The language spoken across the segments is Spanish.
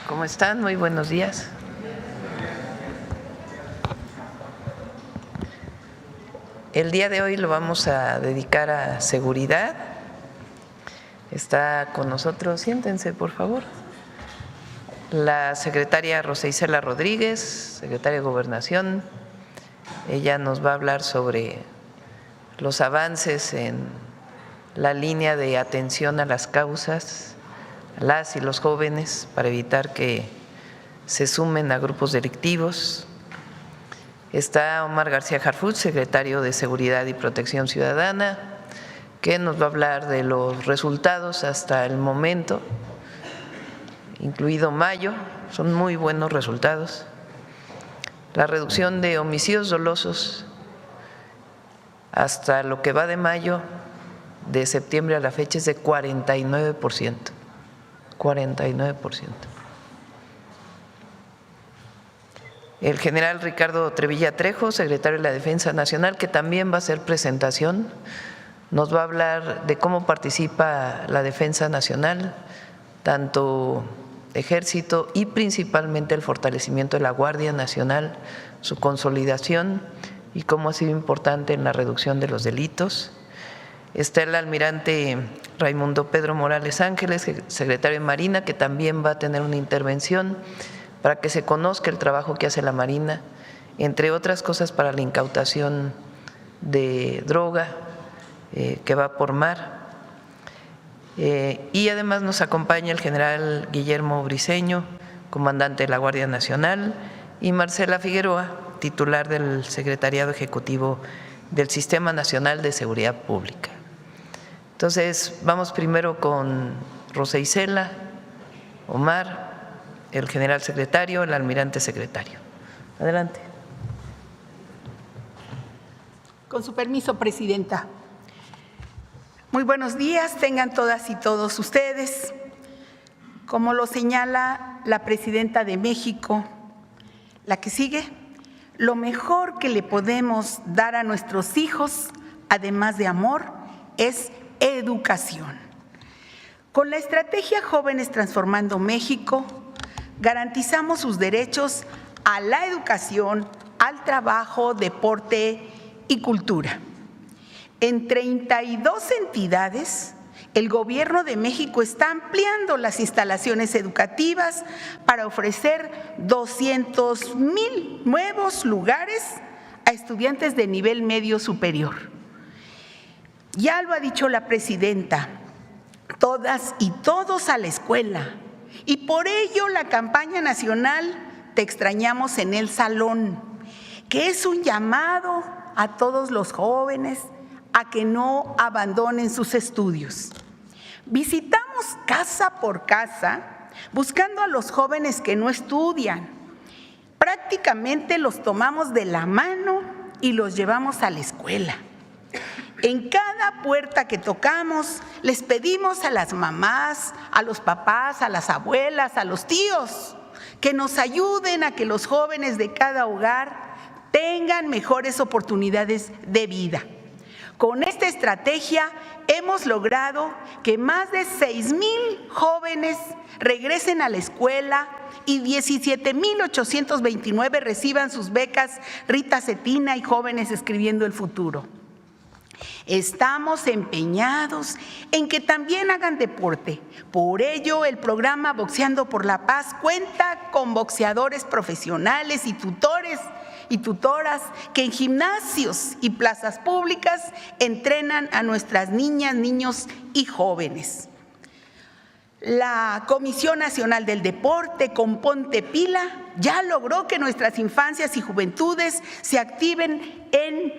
¿Cómo están? Muy buenos días. El día de hoy lo vamos a dedicar a seguridad. Está con nosotros, siéntense por favor, la secretaria Rosa Isela Rodríguez, secretaria de Gobernación. Ella nos va a hablar sobre los avances en la línea de atención a las causas, a las y los jóvenes, para evitar que se sumen a grupos delictivos. Está Omar García Harfuch, secretario de Seguridad y Protección Ciudadana, que nos va a hablar de los resultados hasta el momento, incluido mayo. Son muy buenos resultados. La reducción de homicidios dolosos hasta lo que va de mayo, de septiembre a la fecha, es de 49%. 49%. El general Ricardo Trevilla Trejo, secretario de la Defensa Nacional, que también va a hacer presentación, nos va a hablar de cómo participa la Defensa Nacional, tanto Ejército y principalmente el fortalecimiento de la Guardia Nacional, su consolidación y cómo ha sido importante en la reducción de los delitos. Está el almirante Raimundo Pedro Morales Ángeles, secretario de Marina, que también va a tener una intervención para que se conozca el trabajo que hace la Marina, entre otras cosas para la incautación de droga que va por mar. Y además nos acompaña el general Guillermo Briceño, comandante de la Guardia Nacional, y Marcela Figueroa, titular del Secretariado Ejecutivo del Sistema Nacional de Seguridad Pública. Entonces, vamos primero con Rosa Isela, Omar, el general secretario, el almirante secretario. Adelante. Con su permiso, presidenta. Muy buenos días, tengan todas y todos ustedes. Como lo señala la presidenta de México, la que sigue, lo mejor que le podemos dar a nuestros hijos, además de amor, es educación. Con la estrategia Jóvenes Transformando México, garantizamos sus derechos a la educación, al trabajo, deporte y cultura. En 32 entidades, el Gobierno de México está ampliando las instalaciones educativas para ofrecer 200,000 nuevos lugares a estudiantes de nivel medio superior. Ya lo ha dicho la presidenta, todas y todos a la escuela. Y por ello la campaña nacional Te extrañamos en el salón, que es un llamado a todos los jóvenes a que no abandonen sus estudios. Visitamos casa por casa buscando a los jóvenes que no estudian. Prácticamente los tomamos de la mano y los llevamos a la escuela. En cada puerta que tocamos les pedimos a las mamás, a los papás, a las abuelas, a los tíos, que nos ayuden a que los jóvenes de cada hogar tengan mejores oportunidades de vida. Con esta estrategia hemos logrado que más de 6,000 jóvenes regresen a la escuela y 17,829 reciban sus becas Rita Cetina y Jóvenes Escribiendo el Futuro. Estamos empeñados en que también hagan deporte. Por ello, el programa Boxeando por la Paz cuenta con boxeadores profesionales y tutores y tutoras que en gimnasios y plazas públicas entrenan a nuestras niñas, niños y jóvenes. La Comisión Nacional del Deporte con Ponte Pila ya logró que nuestras infancias y juventudes se activen en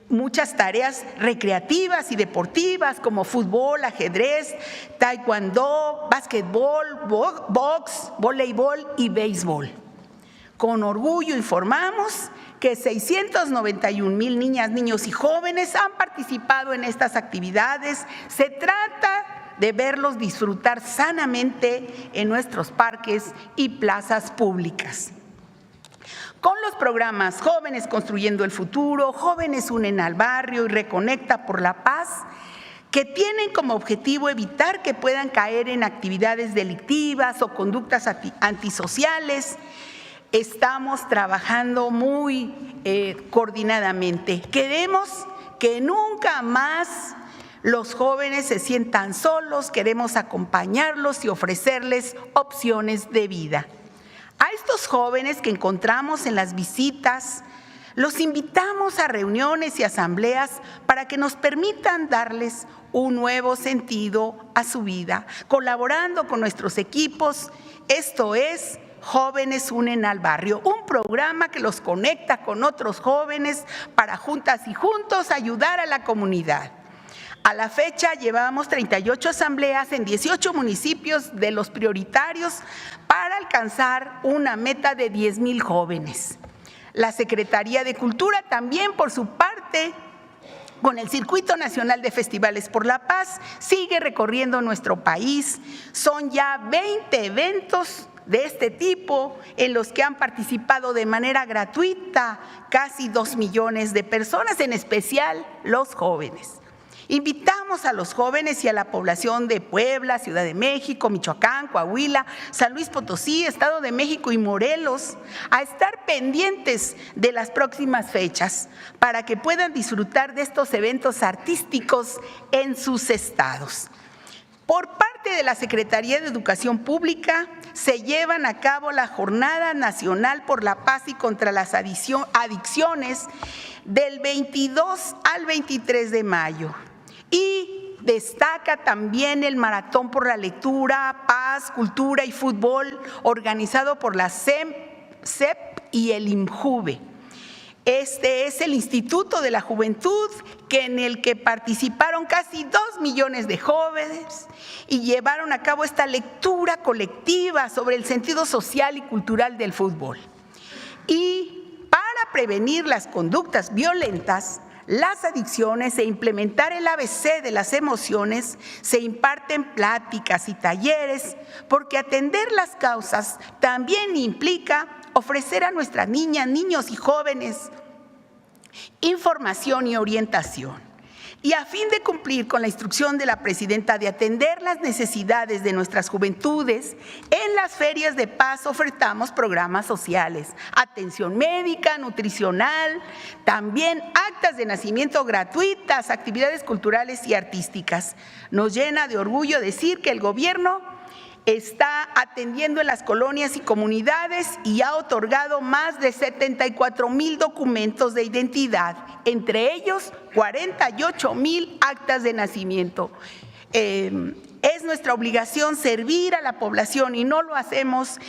muchas tareas recreativas y deportivas como fútbol, ajedrez, taekwondo, básquetbol, box, voleibol y béisbol. Con orgullo informamos que 691,000 niñas, niños y jóvenes han participado en estas actividades. Se trata de verlos disfrutar sanamente en nuestros parques y plazas públicas. Con los programas Jóvenes Construyendo el Futuro, Jóvenes Unen al Barrio y Reconecta por la Paz, que tienen como objetivo evitar que puedan caer en actividades delictivas o conductas antisociales. Estamos trabajando muy coordinadamente. Queremos que nunca más los jóvenes se sientan solos, queremos acompañarlos y ofrecerles opciones de vida. A estos jóvenes que encontramos en las visitas, los invitamos a reuniones y asambleas para que nos permitan darles un nuevo sentido a su vida, colaborando con nuestros equipos. Esto es Jóvenes Unen al Barrio, un programa que los conecta con otros jóvenes para juntas y juntos ayudar a la comunidad. A la fecha llevamos 38 asambleas en 18 municipios de los prioritarios para alcanzar una meta de 10,000 jóvenes. La Secretaría de Cultura también, por su parte, con el Circuito Nacional de Festivales por la Paz, sigue recorriendo nuestro país. Son ya 20 eventos de este tipo en los que han participado de manera gratuita casi 2 millones de personas, en especial los jóvenes. Invitamos a los jóvenes y a la población de Puebla, Ciudad de México, Michoacán, Coahuila, San Luis Potosí, Estado de México y Morelos a estar pendientes de las próximas fechas para que puedan disfrutar de estos eventos artísticos en sus estados. Por parte de la Secretaría de Educación Pública se llevan a cabo la Jornada Nacional por la Paz y contra las Adicciones del 22 al 23 de mayo. Y destaca también el Maratón por la Lectura, Paz, Cultura y Fútbol, organizado por la CEP y el INJUVE. Este es el Instituto de la Juventud, en el que participaron casi 2 millones de jóvenes y llevaron a cabo esta lectura colectiva sobre el sentido social y cultural del fútbol. Y para prevenir las conductas violentas, las adicciones e implementar el ABC de las emociones, se imparten pláticas y talleres, porque atender las causas también implica ofrecer a nuestras niñas, niños y jóvenes información y orientación. Y a fin de cumplir con la instrucción de la presidenta de atender las necesidades de nuestras juventudes, en las ferias de paz ofertamos programas sociales, atención médica, nutricional, también actas de nacimiento gratuitas, actividades culturales y artísticas. Nos llena de orgullo decir que el gobierno está atendiendo en las colonias y comunidades y ha otorgado más de 74,000 documentos de identidad, entre ellos 48,000 actas de nacimiento. Es nuestra obligación servir a la población y no lo hacemos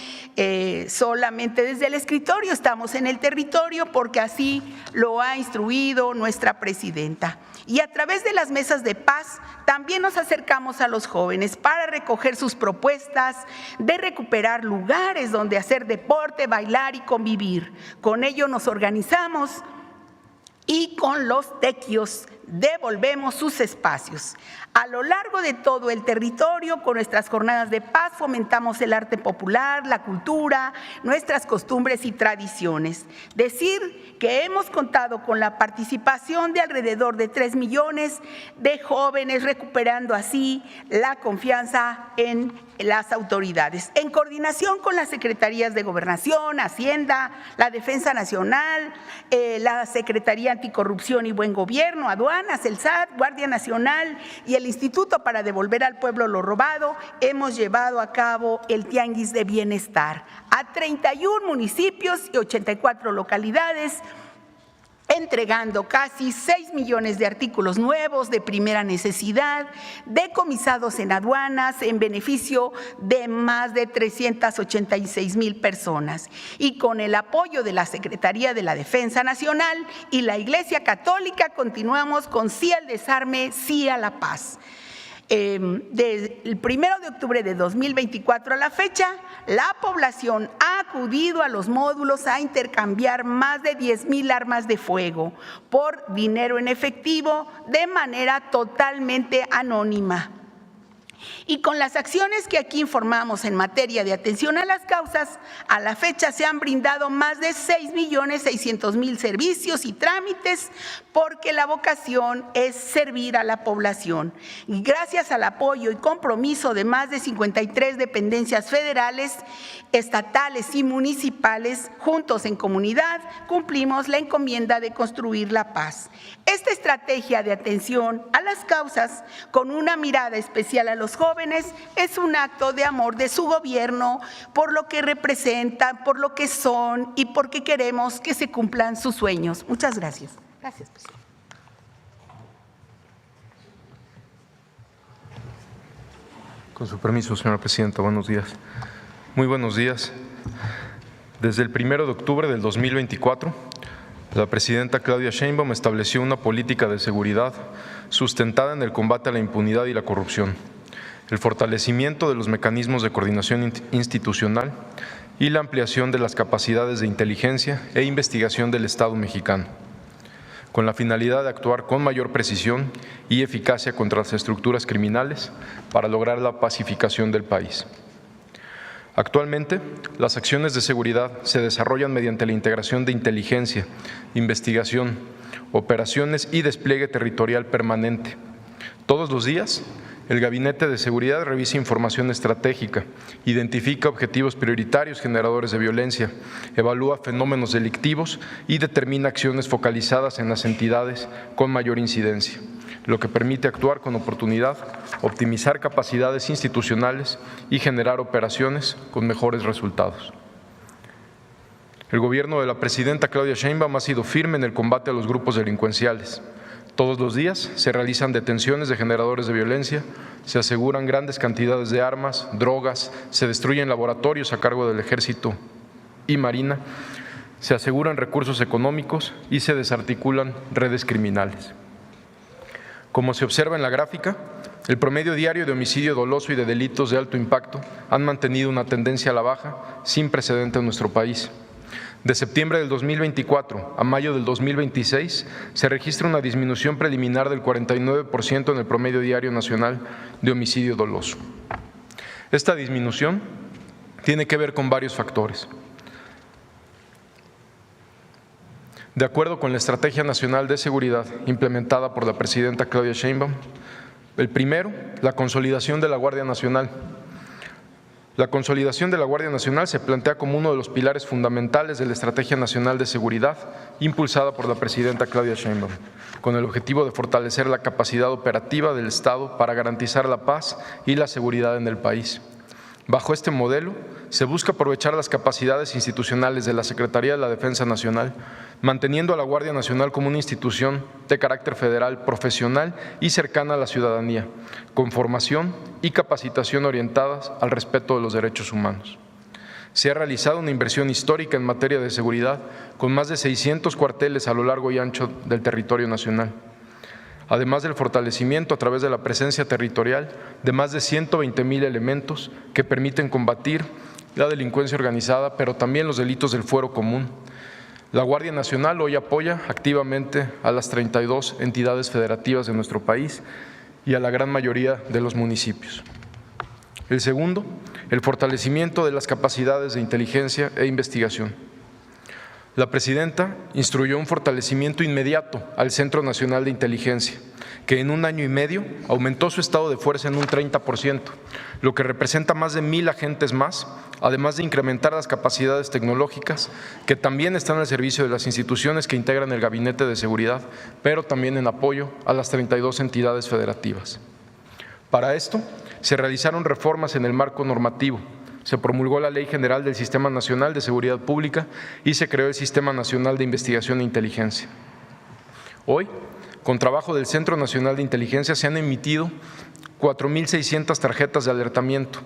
solamente desde el escritorio, estamos en el territorio porque así lo ha instruido nuestra presidenta. Y a través de las mesas de paz también nos acercamos a los jóvenes para recoger sus propuestas de recuperar lugares donde hacer deporte, bailar y convivir. Con ello nos organizamos y con los tequios devolvemos sus espacios. A lo largo de todo el territorio, con nuestras jornadas de paz, fomentamos el arte popular, la cultura, nuestras costumbres y tradiciones. Decir que hemos contado con la participación de alrededor de 3 millones de jóvenes, recuperando así la confianza en las autoridades. En coordinación con las secretarías de Gobernación, Hacienda, la Defensa Nacional, la Secretaría Anticorrupción y Buen Gobierno, Aduanas, el SAT, Guardia Nacional y el Instituto para Devolver al Pueblo lo Robado, hemos llevado a cabo el Tianguis de Bienestar a 31 municipios y 84 localidades, entregando casi 6 millones de artículos nuevos de primera necesidad, decomisados en aduanas en beneficio de más de 386,000 personas. Y con el apoyo de la Secretaría de la Defensa Nacional y la Iglesia Católica, continuamos con Sí al Desarme, Sí a la Paz. Desde el 1 de octubre de 2024 a la fecha, la población ha acudido a los módulos a intercambiar más de 10,000 armas de fuego por dinero en efectivo de manera totalmente anónima. Y con las acciones que aquí informamos en materia de atención a las causas, a la fecha se han brindado más de 6.600.000 servicios y trámites, porque la vocación es servir a la población. Y gracias al apoyo y compromiso de más de 53 dependencias federales, estatales y municipales, juntos en comunidad, cumplimos la encomienda de construir la paz. Esta estrategia de atención a las causas, con una mirada especial a los jóvenes, es un acto de amor de su gobierno por lo que representan, por lo que son y porque queremos que se cumplan sus sueños. Muchas gracias. Gracias, presidente. Con su permiso, señora presidenta, buenos días. Muy buenos días. Desde el 1 de octubre del 2024, la presidenta Claudia Sheinbaum estableció una política de seguridad sustentada en el combate a la impunidad y la corrupción, el fortalecimiento de los mecanismos de coordinación institucional y la ampliación de las capacidades de inteligencia e investigación del Estado mexicano, con la finalidad de actuar con mayor precisión y eficacia contra las estructuras criminales para lograr la pacificación del país. Actualmente, las acciones de seguridad se desarrollan mediante la integración de inteligencia, investigación, operaciones y despliegue territorial permanente. Todos los días, el Gabinete de Seguridad revisa información estratégica, identifica objetivos prioritarios generadores de violencia, evalúa fenómenos delictivos y determina acciones focalizadas en las entidades con mayor incidencia, lo que permite actuar con oportunidad, optimizar capacidades institucionales y generar operaciones con mejores resultados. El gobierno de la presidenta Claudia Sheinbaum ha sido firme en el combate a los grupos delincuenciales. Todos los días se realizan detenciones de generadores de violencia, se aseguran grandes cantidades de armas, drogas, se destruyen laboratorios a cargo del Ejército y Marina, se aseguran recursos económicos y se desarticulan redes criminales. Como se observa en la gráfica, el promedio diario de homicidio doloso y de delitos de alto impacto han mantenido una tendencia a la baja sin precedente en nuestro país. De septiembre del 2024 a mayo del 2026 se registra una disminución preliminar del 49% en el promedio diario nacional de homicidio doloso. Esta disminución tiene que ver con varios factores. De acuerdo con la Estrategia Nacional de Seguridad implementada por la presidenta Claudia Sheinbaum, el primero, la consolidación de la Guardia Nacional. La consolidación de la Guardia Nacional se plantea como uno de los pilares fundamentales de la Estrategia Nacional de Seguridad impulsada por la presidenta Claudia Sheinbaum, con el objetivo de fortalecer la capacidad operativa del Estado para garantizar la paz y la seguridad en el país. Bajo este modelo, se busca aprovechar las capacidades institucionales de la Secretaría de la Defensa Nacional, manteniendo a la Guardia Nacional como una institución de carácter federal, profesional y cercana a la ciudadanía, con formación y capacitación orientadas al respeto de los derechos humanos. Se ha realizado una inversión histórica en materia de seguridad, con más de 600 cuarteles a lo largo y ancho del territorio nacional, además del fortalecimiento a través de la presencia territorial de más de 120,000 elementos que permiten combatir la delincuencia organizada, pero también los delitos del fuero común. La Guardia Nacional hoy apoya activamente a las 32 entidades federativas de nuestro país y a la gran mayoría de los municipios. El segundo, el fortalecimiento de las capacidades de inteligencia e investigación. La presidenta instruyó un fortalecimiento inmediato al Centro Nacional de Inteligencia, que en 1 año y medio aumentó su estado de fuerza en un 30%, lo que representa más de 1,000 agentes más, además de incrementar las capacidades tecnológicas que también están al servicio de las instituciones que integran el Gabinete de Seguridad, pero también en apoyo a las 32 entidades federativas. Para esto, se realizaron reformas en el marco normativo. Se promulgó la Ley General del Sistema Nacional de Seguridad Pública y se creó el Sistema Nacional de Investigación e Inteligencia. Hoy, con trabajo del Centro Nacional de Inteligencia, se han emitido 4,600 tarjetas de alertamiento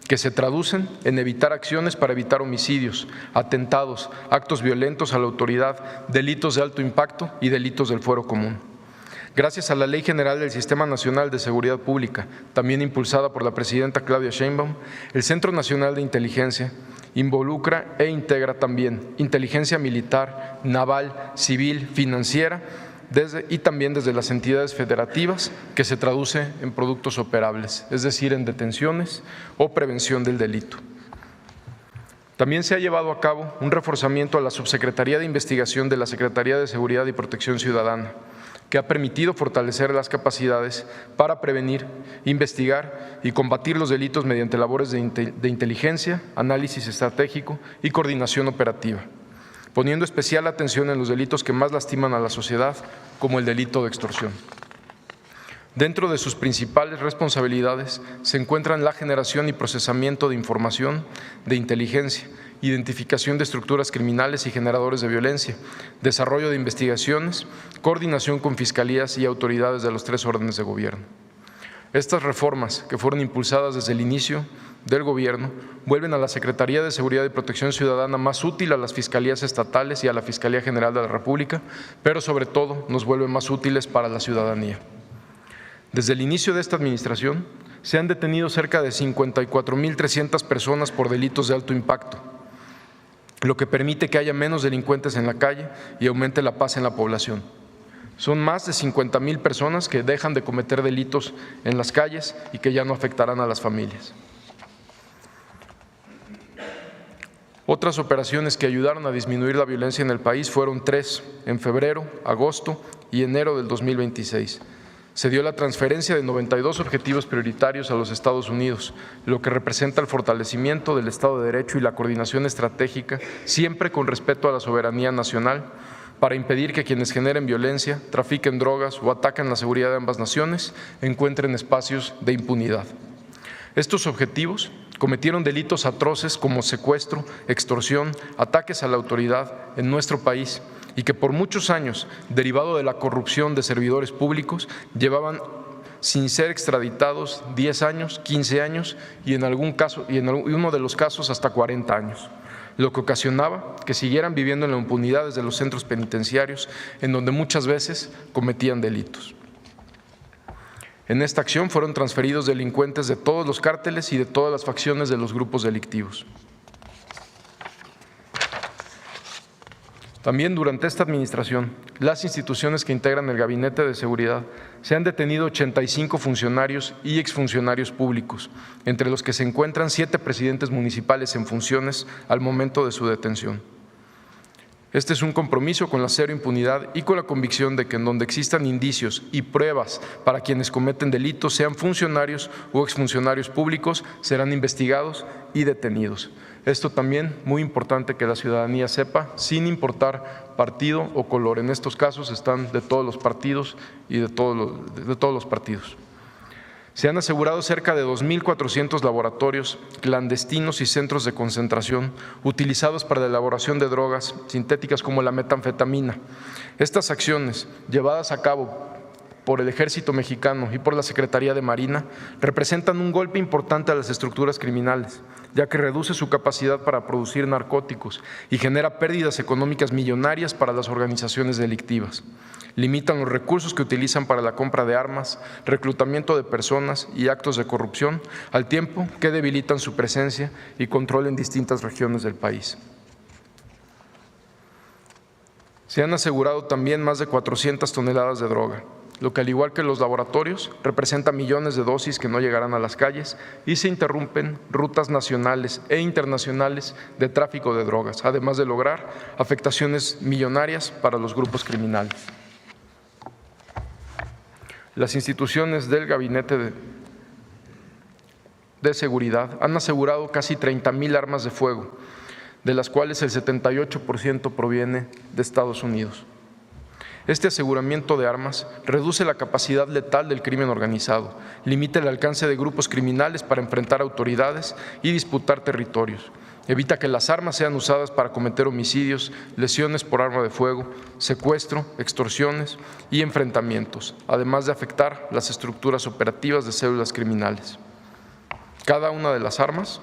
que se traducen en evitar acciones para evitar homicidios, atentados, actos violentos a la autoridad, delitos de alto impacto y delitos del fuero común. Gracias a la Ley General del Sistema Nacional de Seguridad Pública, también impulsada por la presidenta Claudia Sheinbaum, el Centro Nacional de Inteligencia involucra e integra también inteligencia militar, naval, civil, financiera y también desde las entidades federativas, que se traduce en productos operables, es decir, en detenciones o prevención del delito. También se ha llevado a cabo un reforzamiento a la Subsecretaría de Investigación de la Secretaría de Seguridad y Protección Ciudadana, que ha permitido fortalecer las capacidades para prevenir, investigar y combatir los delitos mediante labores de inteligencia, análisis estratégico y coordinación operativa, poniendo especial atención en los delitos que más lastiman a la sociedad, como el delito de extorsión. Dentro de sus principales responsabilidades se encuentran la generación y procesamiento de información, de inteligencia, identificación de estructuras criminales y generadores de violencia, desarrollo de investigaciones, coordinación con fiscalías y autoridades de los 3 órdenes de gobierno. Estas reformas, que fueron impulsadas desde el inicio del gobierno, vuelven a la Secretaría de Seguridad y Protección Ciudadana más útil a las fiscalías estatales y a la Fiscalía General de la República, pero sobre todo nos vuelven más útiles para la ciudadanía. Desde el inicio de esta administración, se han detenido cerca de 54,300 personas por delitos de alto impacto, lo que permite que haya menos delincuentes en la calle y aumente la paz en la población. Son más de 50,000 personas que dejan de cometer delitos en las calles y que ya no afectarán a las familias. Otras operaciones que ayudaron a disminuir la violencia en el país fueron 3, en febrero, agosto y enero del 2026. Se dio la transferencia de 92 objetivos prioritarios a los Estados Unidos, lo que representa el fortalecimiento del Estado de Derecho y la coordinación estratégica, siempre con respeto a la soberanía nacional, para impedir que quienes generen violencia, trafiquen drogas o ataquen la seguridad de ambas naciones encuentren espacios de impunidad. Estos objetivos cometieron delitos atroces como secuestro, extorsión, ataques a la autoridad en nuestro país, y que por muchos años, derivado de la corrupción de servidores públicos, llevaban sin ser extraditados 10 años, 15 años y en uno de los casos hasta 40 años, lo que ocasionaba que siguieran viviendo en la impunidad desde los centros penitenciarios, en donde muchas veces cometían delitos. En esta acción fueron transferidos delincuentes de todos los cárteles y de todas las facciones de los grupos delictivos. También durante esta administración, las instituciones que integran el Gabinete de Seguridad se han detenido 85 funcionarios y exfuncionarios públicos, entre los que se encuentran 7 presidentes municipales en funciones al momento de su detención. Este es un compromiso con la cero impunidad y con la convicción de que en donde existan indicios y pruebas para quienes cometen delitos, sean funcionarios o exfuncionarios públicos, serán investigados y detenidos. Esto también muy importante que la ciudadanía sepa, sin importar partido o color. En estos casos están de todos los partidos y de todos los partidos. Se han asegurado cerca de 2,400 laboratorios clandestinos y centros de concentración utilizados para la elaboración de drogas sintéticas como la metanfetamina. Estas acciones, llevadas a cabo por el Ejército Mexicano y por la Secretaría de Marina, representan un golpe importante a las estructuras criminales, ya que reduce su capacidad para producir narcóticos y genera pérdidas económicas millonarias para las organizaciones delictivas. Limitan los recursos que utilizan para la compra de armas, reclutamiento de personas y actos de corrupción, al tiempo que debilitan su presencia y control en distintas regiones del país. Se han asegurado también más de 400 toneladas de droga, lo que al igual que los laboratorios representa millones de dosis que no llegarán a las calles y se interrumpen rutas nacionales e internacionales de tráfico de drogas, además de lograr afectaciones millonarias para los grupos criminales. Las instituciones del Gabinete de Seguridad han asegurado casi 30,000 armas de fuego, de las cuales el 78% proviene de Estados Unidos. Este aseguramiento de armas reduce la capacidad letal del crimen organizado, limita el alcance de grupos criminales para enfrentar autoridades y disputar territorios, evita que las armas sean usadas para cometer homicidios, lesiones por arma de fuego, secuestro, extorsiones y enfrentamientos, además de afectar las estructuras operativas de células criminales. Cada una de las armas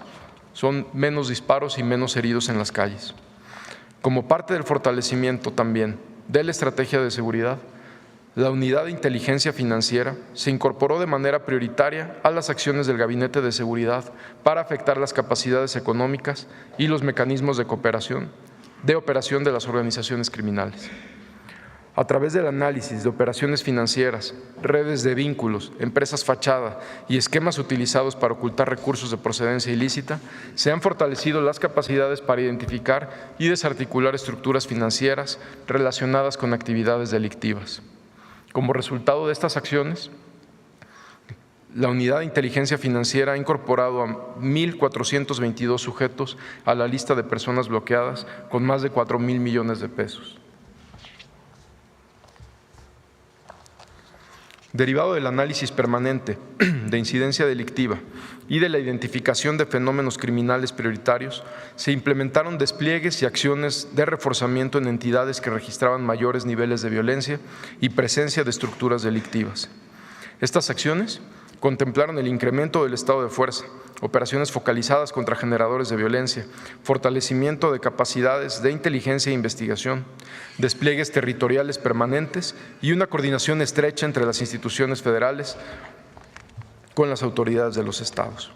son menos disparos y menos heridos en las calles. Como parte del fortalecimiento también de la estrategia de seguridad, la Unidad de Inteligencia Financiera se incorporó de manera prioritaria a las acciones del Gabinete de Seguridad para afectar las capacidades económicas y los mecanismos de operación de las organizaciones criminales. A través del análisis de operaciones financieras, redes de vínculos, empresas fachada y esquemas utilizados para ocultar recursos de procedencia ilícita, se han fortalecido las capacidades para identificar y desarticular estructuras financieras relacionadas con actividades delictivas. Como resultado de estas acciones, la Unidad de Inteligencia Financiera ha incorporado a 1.422 sujetos a la lista de personas bloqueadas con más de 4,000 millones de pesos. Derivado del análisis permanente de incidencia delictiva y de la identificación de fenómenos criminales prioritarios, se implementaron despliegues y acciones de reforzamiento en entidades que registraban mayores niveles de violencia y presencia de estructuras delictivas. Estas acciones contemplaron el incremento del estado de fuerza, operaciones focalizadas contra generadores de violencia, fortalecimiento de capacidades de inteligencia e investigación, despliegues territoriales permanentes y una coordinación estrecha entre las instituciones federales con las autoridades de los estados.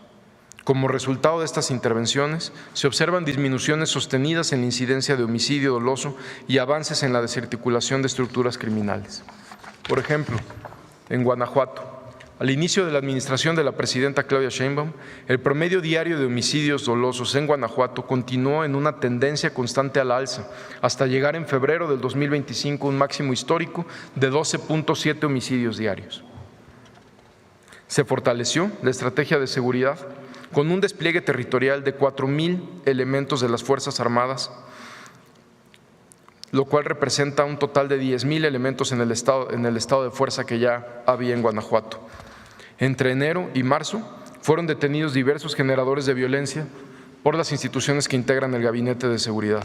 Como resultado de estas intervenciones, se observan disminuciones sostenidas en la incidencia de homicidio doloso y avances en la desarticulación de estructuras criminales. Por ejemplo, en Guanajuato, al inicio de la administración de la presidenta Claudia Sheinbaum, el promedio diario de homicidios dolosos en Guanajuato continuó en una tendencia constante a la alza, hasta llegar en febrero del 2025 a un máximo histórico de 12,7 homicidios diarios. Se fortaleció la estrategia de seguridad con un despliegue territorial de 4,000 elementos de las Fuerzas Armadas, lo cual representa un total de 10,000 elementos en el estado de fuerza que ya había en Guanajuato. Entre enero y marzo fueron detenidos diversos generadores de violencia por las instituciones que integran el Gabinete de Seguridad.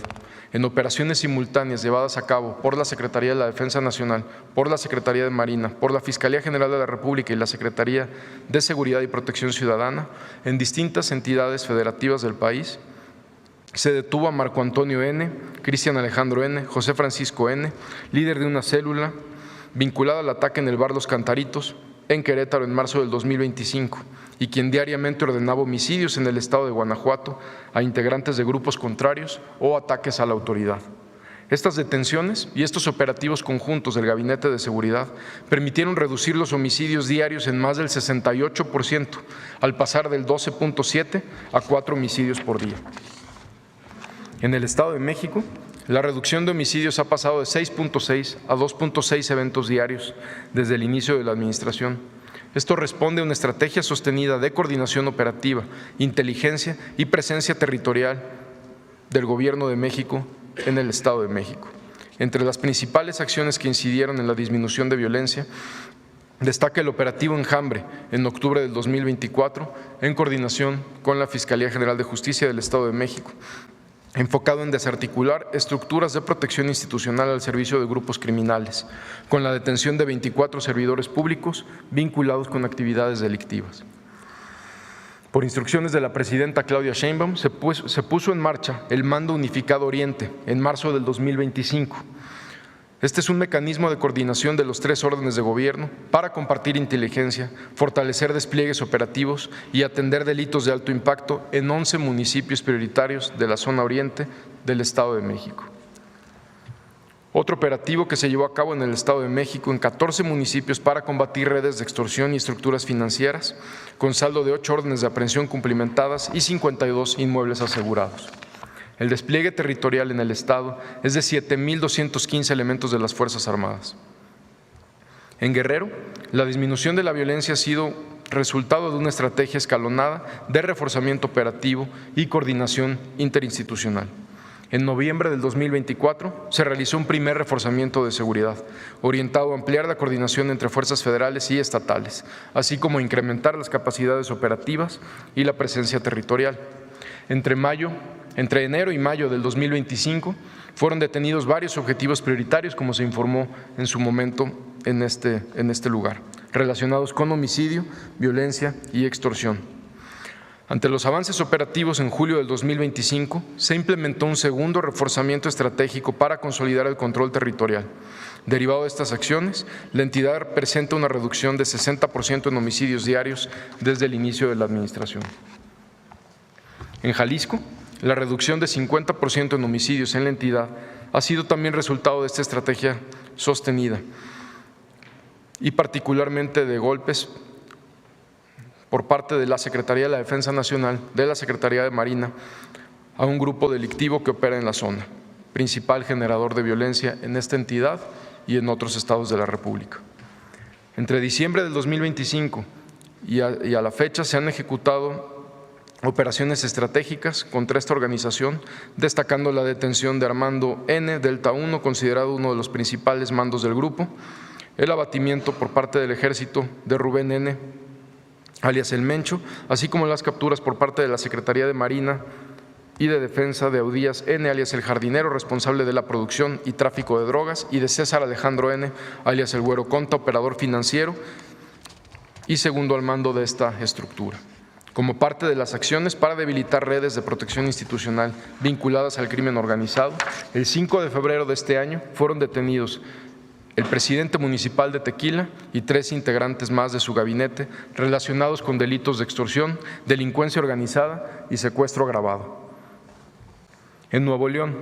En operaciones simultáneas llevadas a cabo por la Secretaría de la Defensa Nacional, por la Secretaría de Marina, por la Fiscalía General de la República y la Secretaría de Seguridad y Protección Ciudadana, en distintas entidades federativas del país, se detuvo a Marco Antonio N., Cristian Alejandro N., José Francisco N., líder de una célula vinculada al ataque en el bar Los Cantaritos, en Querétaro en marzo del 2025, y quien diariamente ordenaba homicidios en el estado de Guanajuato a integrantes de grupos contrarios o ataques a la autoridad. Estas detenciones y estos operativos conjuntos del Gabinete de Seguridad permitieron reducir los homicidios diarios en más del 68%, al pasar del 12,7 a 4 homicidios por día. En el Estado de México, la reducción de homicidios ha pasado de 6,6 a 2,6 eventos diarios desde el inicio de la administración. Esto responde a una estrategia sostenida de coordinación operativa, inteligencia y presencia territorial del Gobierno de México en el Estado de México. Entre las principales acciones que incidieron en la disminución de violencia, destaca el operativo Enjambre en octubre del 2024, en coordinación con la Fiscalía General de Justicia del Estado de México, enfocado en desarticular estructuras de protección institucional al servicio de grupos criminales, con la detención de 24 servidores públicos vinculados con actividades delictivas. Por instrucciones de la presidenta Claudia Sheinbaum, se puso en marcha el Mando Unificado Oriente en marzo del 2025. Este es un mecanismo de coordinación de los 3 órdenes de gobierno para compartir inteligencia, fortalecer despliegues operativos y atender delitos de alto impacto en 11 municipios prioritarios de la zona oriente del Estado de México. Otro operativo que se llevó a cabo en el Estado de México en 14 municipios para combatir redes de extorsión y estructuras financieras, con saldo de 8 órdenes de aprehensión cumplimentadas y 52 inmuebles asegurados. El despliegue territorial en el Estado es de 7,215 elementos de las Fuerzas Armadas. En Guerrero, la disminución de la violencia ha sido resultado de una estrategia escalonada de reforzamiento operativo y coordinación interinstitucional. En noviembre del 2024 se realizó un primer reforzamiento de seguridad, orientado a ampliar la coordinación entre fuerzas federales y estatales, así como a incrementar las capacidades operativas y la presencia territorial. Entre enero y mayo del 2025 fueron detenidos varios objetivos prioritarios, como se informó en su momento en este lugar, relacionados con homicidio, violencia y extorsión. Ante los avances operativos en julio del 2025, se implementó un segundo reforzamiento estratégico para consolidar el control territorial. Derivado de estas acciones, la entidad presenta una reducción de 60% en homicidios diarios desde el inicio de la administración. En Jalisco, La reducción de 50% en homicidios en la entidad ha sido también resultado de esta estrategia sostenida y particularmente de golpes por parte de la Secretaría de la Defensa Nacional, de la Secretaría de Marina, a un grupo delictivo que opera en la zona, principal generador de violencia en esta entidad y en otros estados de la República. Entre diciembre del 2025 y a la fecha se han ejecutado operaciones estratégicas contra esta organización, destacando la detención de Armando N., Delta 1, considerado uno de los principales mandos del grupo, el abatimiento por parte del Ejército de Rubén N., alias El Mencho, así como las capturas por parte de la Secretaría de Marina y de Defensa de Audías N., alias El Jardinero, responsable de la producción y tráfico de drogas, y de César Alejandro N., alias El Güero Conta, operador financiero y segundo al mando de esta estructura. Como parte de las acciones para debilitar redes de protección institucional vinculadas al crimen organizado, el 5 de febrero de este año fueron detenidos el presidente municipal de Tequila y 3 integrantes más de su gabinete relacionados con delitos de extorsión, delincuencia organizada y secuestro agravado. En Nuevo León,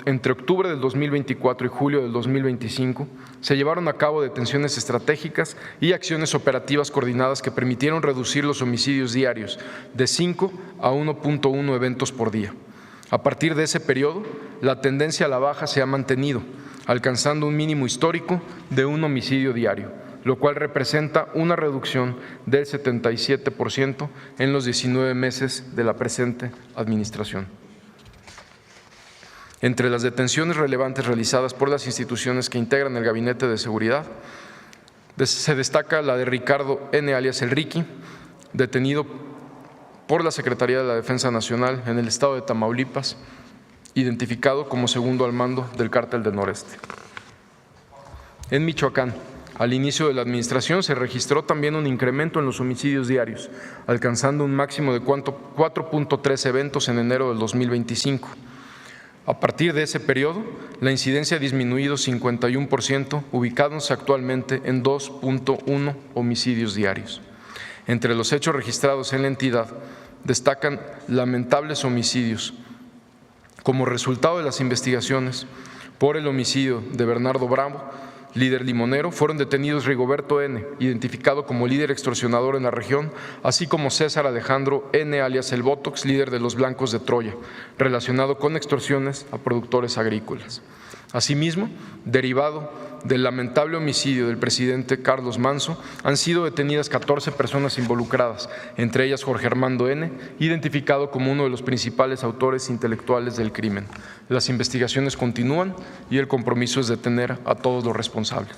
entre octubre del 2024 y julio del 2025, se llevaron a cabo detenciones estratégicas y acciones operativas coordinadas que permitieron reducir los homicidios diarios de 5 a 1.1 eventos por día. A partir de ese periodo, la tendencia a la baja se ha mantenido, alcanzando un mínimo histórico de 1 homicidio diario, lo cual representa una reducción del 77% en los 19 meses de la presente administración. Entre las detenciones relevantes realizadas por las instituciones que integran el Gabinete de Seguridad, se destaca la de Ricardo N., alias El Ricky, detenido por la Secretaría de la Defensa Nacional en el estado de Tamaulipas, identificado como segundo al mando del Cártel del Noreste. En Michoacán, al inicio de la administración se registró también un incremento en los homicidios diarios, alcanzando un máximo de 4.3 eventos en enero del 2025. A partir de ese periodo, la incidencia ha disminuido 51%, ubicándose actualmente en 2.1 homicidios diarios. Entre los hechos registrados en la entidad, destacan lamentables homicidios. Como resultado de las investigaciones por el homicidio de Bernardo Bravo, líder limonero, fueron detenidos Rigoberto N., identificado como líder extorsionador en la región, así como César Alejandro N., alias El Botox, líder de los Blancos de Troya, relacionado con extorsiones a productores agrícolas. Asimismo, derivado del lamentable homicidio del presidente Carlos Manso, han sido detenidas 14 personas involucradas, entre ellas Jorge Armando N., identificado como uno de los principales autores intelectuales del crimen. Las investigaciones continúan y el compromiso es detener a todos los responsables.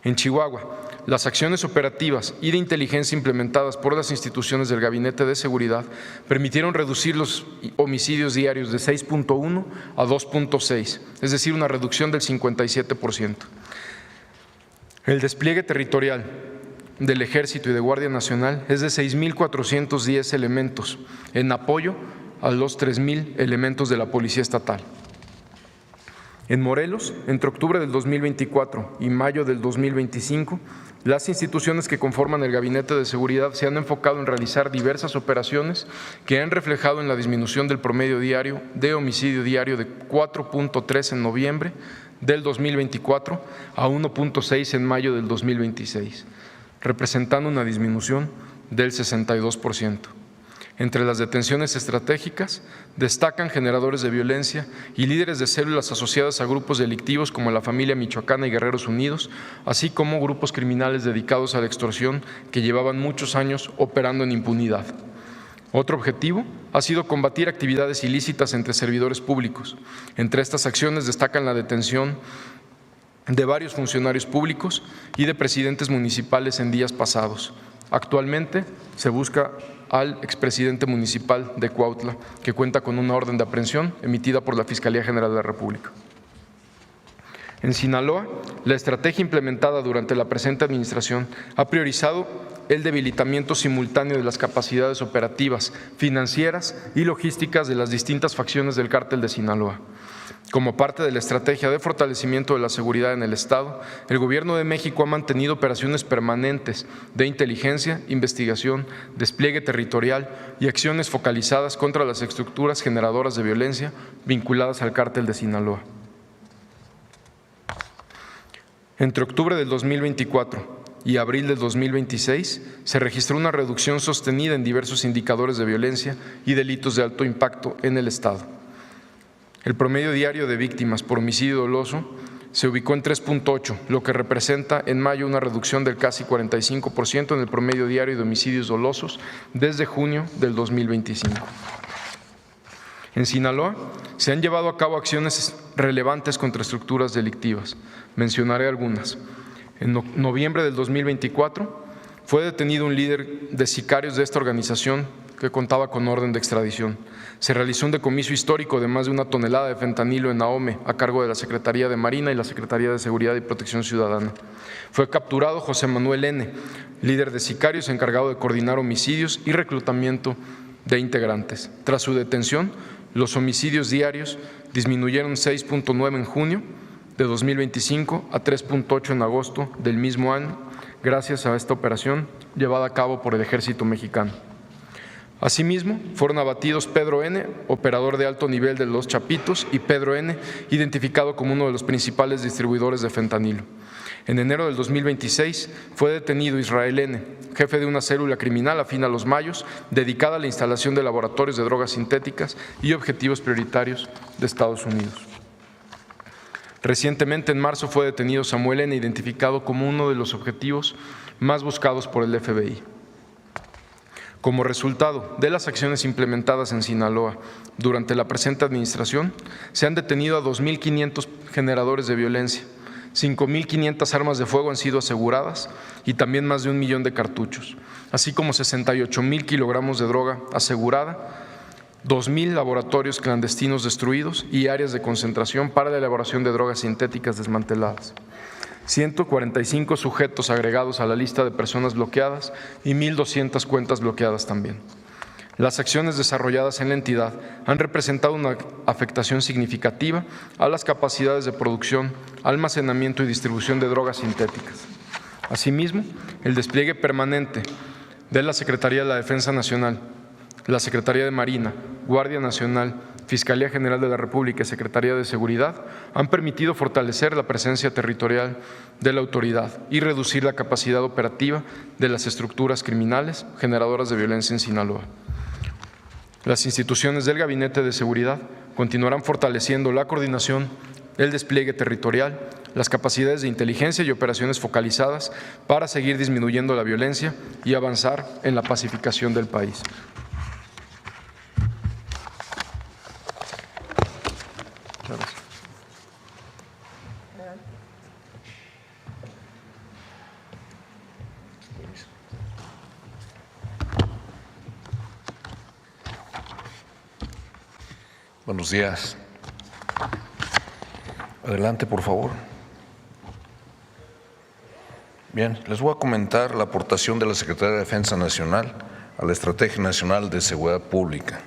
En Chihuahua, las acciones operativas y de inteligencia implementadas por las instituciones del Gabinete de Seguridad permitieron reducir los homicidios diarios de 6.1 a 2.6, es decir, una reducción del 57%. El despliegue territorial del Ejército y de Guardia Nacional es de 6.410 elementos en apoyo a los 3.000 elementos de la Policía Estatal. En Morelos, entre octubre del 2024 y mayo del 2025, las instituciones que conforman el Gabinete de Seguridad se han enfocado en realizar diversas operaciones que han reflejado en la disminución del promedio diario de homicidio diario de 4.3 en noviembre del 2024 a 1.6 en mayo del 2026, representando una disminución del 62%. Entre las detenciones estratégicas destacan generadores de violencia y líderes de células asociadas a grupos delictivos como la Familia Michoacana y Guerreros Unidos, así como grupos criminales dedicados a la extorsión que llevaban muchos años operando en impunidad. Otro objetivo ha sido combatir actividades ilícitas entre servidores públicos. Entre estas acciones destacan la detención de varios funcionarios públicos y de presidentes municipales en días pasados. Actualmente se busca al expresidente municipal de Cuautla, que cuenta con una orden de aprehensión emitida por la Fiscalía General de la República. En Sinaloa, la estrategia implementada durante la presente administración ha priorizado el debilitamiento simultáneo de las capacidades operativas, financieras y logísticas de las distintas facciones del Cártel de Sinaloa. Como parte de la estrategia de fortalecimiento de la seguridad en el Estado, el Gobierno de México ha mantenido operaciones permanentes de inteligencia, investigación, despliegue territorial y acciones focalizadas contra las estructuras generadoras de violencia vinculadas al cártel de Sinaloa. Entre octubre del 2024 y abril del 2026 se registró una reducción sostenida en diversos indicadores de violencia y delitos de alto impacto en el Estado. El promedio diario de víctimas por homicidio doloso se ubicó en 3.8, lo que representa en mayo una reducción del casi 45% en el promedio diario de homicidios dolosos desde junio del 2025. En Sinaloa se han llevado a cabo acciones relevantes contra estructuras delictivas. Mencionaré algunas. En noviembre del 2024 fue detenido un líder de sicarios de esta organización que contaba con orden de extradición. Se realizó un decomiso histórico de más de 1 tonelada de fentanilo en Ahome, a cargo de la Secretaría de Marina y la Secretaría de Seguridad y Protección Ciudadana. Fue capturado José Manuel N., líder de sicarios encargado de coordinar homicidios y reclutamiento de integrantes. Tras su detención, los homicidios diarios disminuyeron 6.9 en junio de 2025 a 3.8 en agosto del mismo año, gracias a esta operación llevada a cabo por el Ejército Mexicano. Asimismo, fueron abatidos Pedro N., operador de alto nivel de Los Chapitos, y Pedro N., identificado como uno de los principales distribuidores de fentanilo. En enero del 2026 fue detenido Israel N., jefe de una célula criminal afín a los Mayos, dedicada a la instalación de laboratorios de drogas sintéticas y objetivos prioritarios de Estados Unidos. Recientemente, en marzo, fue detenido Samuel N., identificado como uno de los objetivos más buscados por el FBI. Como resultado de las acciones implementadas en Sinaloa durante la presente administración, se han detenido a 2.500 generadores de violencia, 5.500 armas de fuego han sido aseguradas y también más de 1 millón de cartuchos, así como 68.000 kilogramos de droga asegurada, 2.000 laboratorios clandestinos destruidos y áreas de concentración para la elaboración de drogas sintéticas desmanteladas. 145 sujetos agregados a la lista de personas bloqueadas y 1.200 cuentas bloqueadas también. Las acciones desarrolladas en la entidad han representado una afectación significativa a las capacidades de producción, almacenamiento y distribución de drogas sintéticas. Asimismo, el despliegue permanente de la Secretaría de la Defensa Nacional, la Secretaría de Marina, Guardia Nacional, Fiscalía General de la República y Secretaría de Seguridad han permitido fortalecer la presencia territorial de la autoridad y reducir la capacidad operativa de las estructuras criminales generadoras de violencia en Sinaloa. Las instituciones del Gabinete de Seguridad continuarán fortaleciendo la coordinación, el despliegue territorial, las capacidades de inteligencia y operaciones focalizadas para seguir disminuyendo la violencia y avanzar en la pacificación del país. Buenos días. Adelante, por favor. Bien, les voy a comentar la aportación de la Secretaría de Defensa Nacional a la Estrategia Nacional de Seguridad Pública.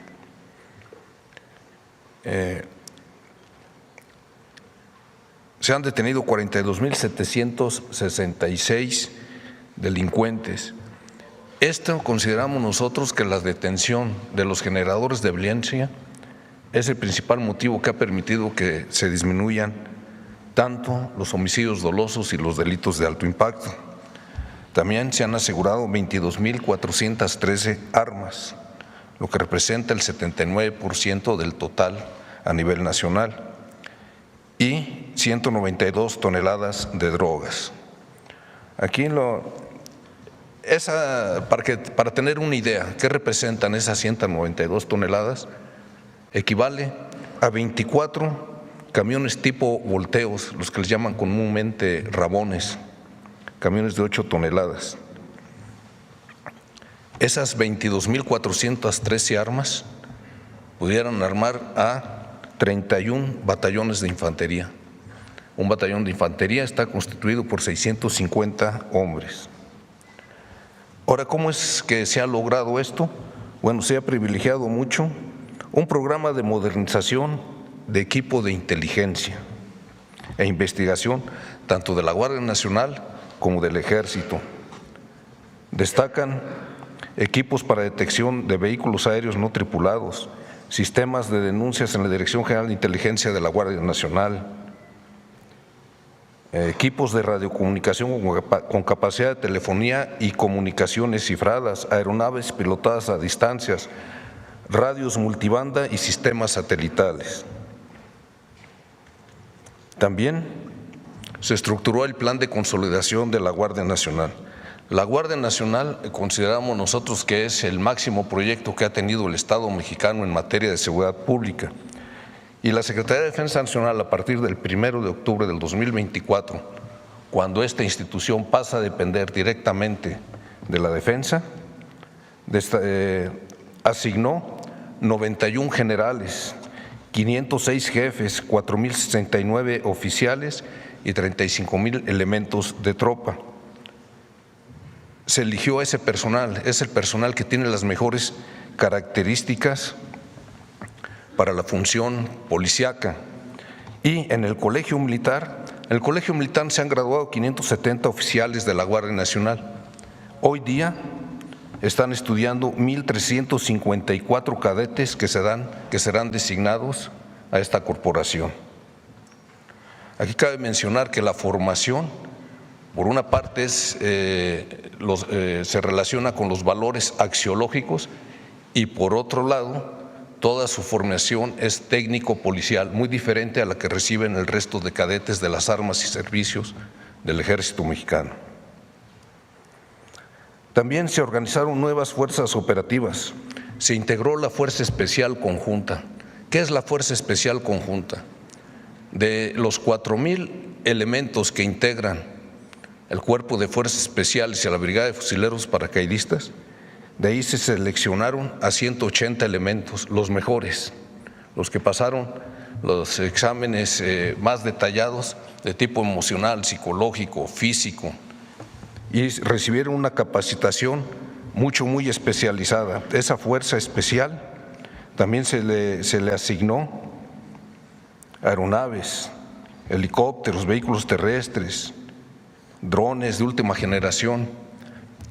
Se han detenido 42.766 delincuentes. Esto consideramos nosotros que la detención de los generadores de violencia es el principal motivo que ha permitido que se disminuyan tanto los homicidios dolosos y los delitos de alto impacto. También se han asegurado 22.413 armas, lo que representa el 79% del total a nivel nacional, y 192 toneladas de drogas. Aquí para tener una idea, ¿qué representan esas 192 toneladas? Equivale a 24 camiones tipo volteos, los que les llaman comúnmente rabones, camiones de 8 toneladas. Esas 22.413 armas pudieran armar a 31 batallones de infantería. Un batallón de infantería está constituido por 650 hombres. Ahora, ¿cómo es que se ha logrado esto? Bueno, se ha privilegiado mucho un programa de modernización de equipo de inteligencia e investigación, tanto de la Guardia Nacional como del Ejército. Destacan equipos para detección de vehículos aéreos no tripulados, sistemas de denuncias en la Dirección General de Inteligencia de la Guardia Nacional, equipos de radiocomunicación con capacidad de telefonía y comunicaciones cifradas, aeronaves pilotadas a distancias, radios multibanda y sistemas satelitales. También se estructuró el plan de consolidación de la Guardia Nacional. La Guardia Nacional consideramos nosotros que es el máximo proyecto que ha tenido el Estado mexicano en materia de seguridad pública. Y la Secretaría de Defensa Nacional, a partir del 1 de octubre del 2024, cuando esta institución pasa a depender directamente de la defensa, asignó 91 generales, 506 jefes, 4.069 oficiales y 35,000 elementos de tropa. Se eligió ese personal, es el personal que tiene las mejores características para la función policíaca. Y en el Colegio Militar se han graduado 570 oficiales de la Guardia Nacional. Hoy día están estudiando 1,354 cadetes que serán designados a esta corporación. Aquí cabe mencionar que la formación, por una parte, se relaciona con los valores axiológicos y por otro lado, toda su formación es técnico-policial, muy diferente a la que reciben el resto de cadetes de las armas y servicios del Ejército Mexicano. También se organizaron nuevas fuerzas operativas. Se integró la Fuerza Especial Conjunta. ¿Qué es la Fuerza Especial Conjunta? De los 4,000 elementos que integran el Cuerpo de Fuerzas Especiales y a la Brigada de Fusileros Paracaidistas, de ahí se seleccionaron a 180 elementos, los mejores, los que pasaron los exámenes más detallados de tipo emocional, psicológico, físico, y recibieron una capacitación muy especializada. Esa fuerza especial también se le asignó aeronaves, helicópteros, vehículos terrestres, drones de última generación,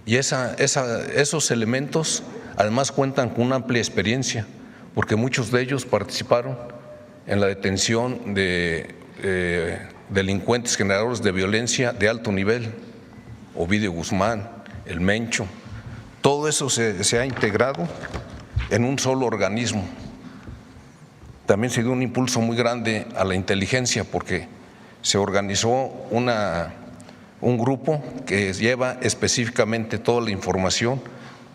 y esos elementos además cuentan con una amplia experiencia, porque muchos de ellos participaron en la detención de delincuentes generadores de violencia de alto nivel, Ovidio Guzmán, el Mencho. Todo eso se ha integrado en un solo organismo. También se dio un impulso muy grande a la inteligencia porque se organizó un grupo que lleva específicamente toda la información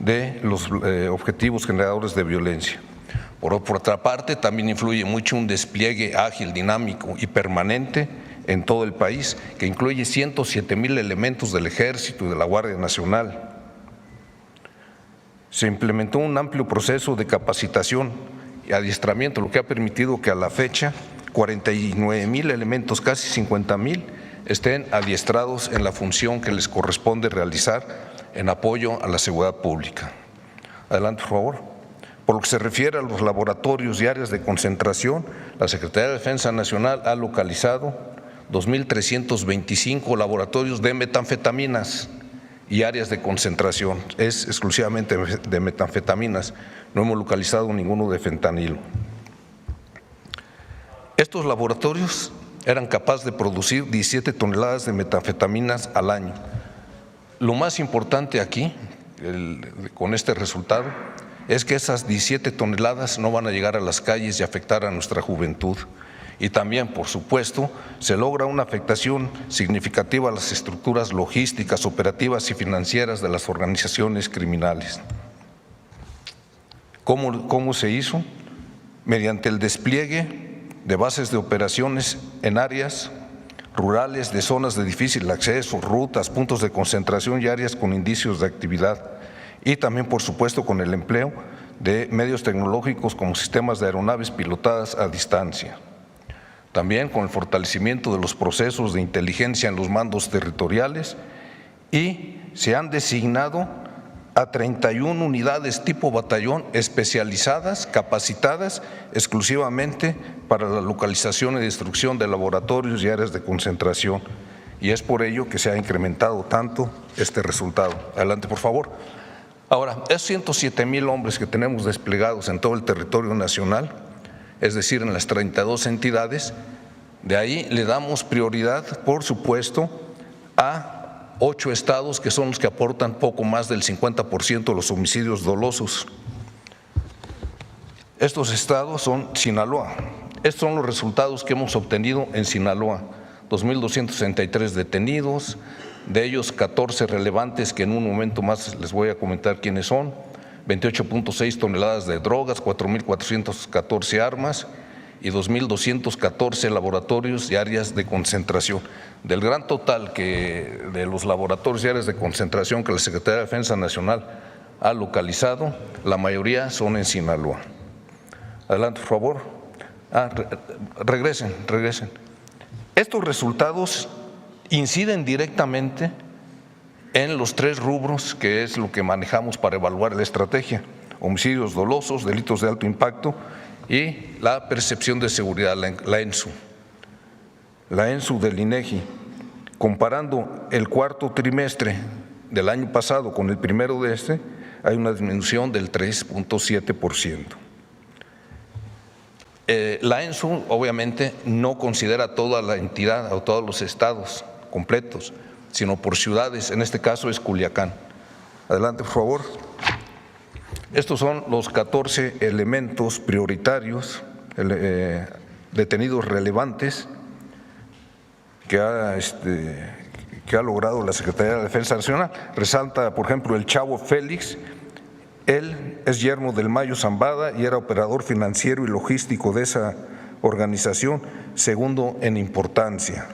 de los objetivos generadores de violencia. Por otra parte, también influye mucho un despliegue ágil, dinámico y permanente en todo el país, que incluye 107,000 elementos del Ejército y de la Guardia Nacional. Se implementó un amplio proceso de capacitación y adiestramiento, lo que ha permitido que a la fecha 49,000 elementos, casi 50,000, estén adiestrados en la función que les corresponde realizar en apoyo a la seguridad pública. Adelante, por favor. Por lo que se refiere a los laboratorios y áreas de concentración, la Secretaría de Defensa Nacional ha localizado 2,325 laboratorios de metanfetaminas y áreas de concentración. Es exclusivamente de metanfetaminas, no hemos localizado ninguno de fentanilo. Estos laboratorios eran capaces de producir 17 toneladas de metanfetaminas al año. Lo más importante aquí, con este resultado, es que esas 17 toneladas no van a llegar a las calles y afectar a nuestra juventud. Y también, por supuesto, se logra una afectación significativa a las estructuras logísticas, operativas y financieras de las organizaciones criminales. ¿Cómo se hizo? Mediante el despliegue de bases de operaciones en áreas rurales, de zonas de difícil acceso, rutas, puntos de concentración y áreas con indicios de actividad. Y también, por supuesto, con el empleo de medios tecnológicos como sistemas de aeronaves pilotadas a distancia. También con el fortalecimiento de los procesos de inteligencia en los mandos territoriales, y se han designado a 31 unidades tipo batallón especializadas, capacitadas exclusivamente para la localización y destrucción de laboratorios y áreas de concentración. Y es por ello que se ha incrementado tanto este resultado. Adelante, por favor. Ahora, esos 107,000 hombres que tenemos desplegados en todo el territorio nacional, es decir, en las 32 entidades, de ahí le damos prioridad, por supuesto, a 8 estados que son los que aportan poco más del 50% de los homicidios dolosos. Estos estados son Sinaloa. Estos son los resultados que hemos obtenido en Sinaloa. 2.263 detenidos, de ellos 14 relevantes que en un momento más les voy a comentar quiénes son, 28.6 toneladas de drogas, 4.414 armas y 2.214 laboratorios y áreas de concentración. Del gran total de los laboratorios y áreas de concentración que la Secretaría de Defensa Nacional ha localizado, la mayoría son en Sinaloa. Adelante, por favor. Regresen. Estos resultados inciden directamente en los 3 rubros que es lo que manejamos para evaluar la estrategia: homicidios dolosos, delitos de alto impacto y la percepción de seguridad, la ENSU. La ENSU del INEGI, comparando el cuarto trimestre del año pasado con el primero de este, hay una disminución del 3.7%. La ENSU obviamente no considera toda la entidad o todos los estados completos, sino por ciudades, en este caso es Culiacán. Adelante, por favor. Estos son los 14 elementos prioritarios, detenidos relevantes que ha logrado la Secretaría de Defensa Nacional. Resalta, por ejemplo, el Chavo Félix. Él es yerno del Mayo Zambada y era operador financiero y logístico de esa organización, segundo en importancia.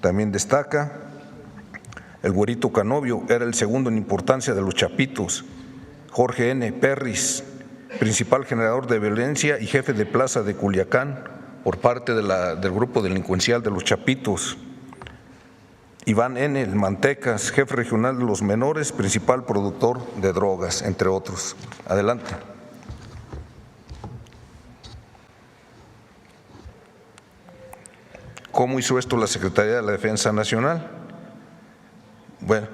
También destaca el Güerito Canovio, era el segundo en importancia de los Chapitos. Jorge N. Perris, principal generador de violencia y jefe de plaza de Culiacán por parte del grupo delincuencial de los Chapitos. Iván N. El Mantecas, jefe regional de los menores, principal productor de drogas, entre otros. Adelante. ¿Cómo hizo esto la Secretaría de la Defensa Nacional? Bueno,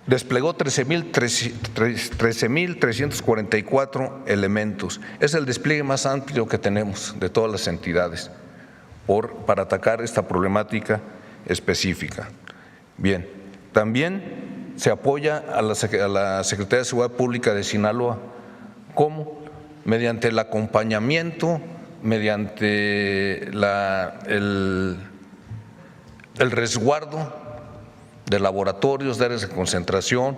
desplegó 13.344 elementos. Es el despliegue más amplio que tenemos de todas las entidades para atacar esta problemática específica. Bien, también se apoya a la Secretaría de Seguridad Pública de Sinaloa. ¿Cómo? Mediante el acompañamiento, mediante el resguardo de laboratorios, de áreas de concentración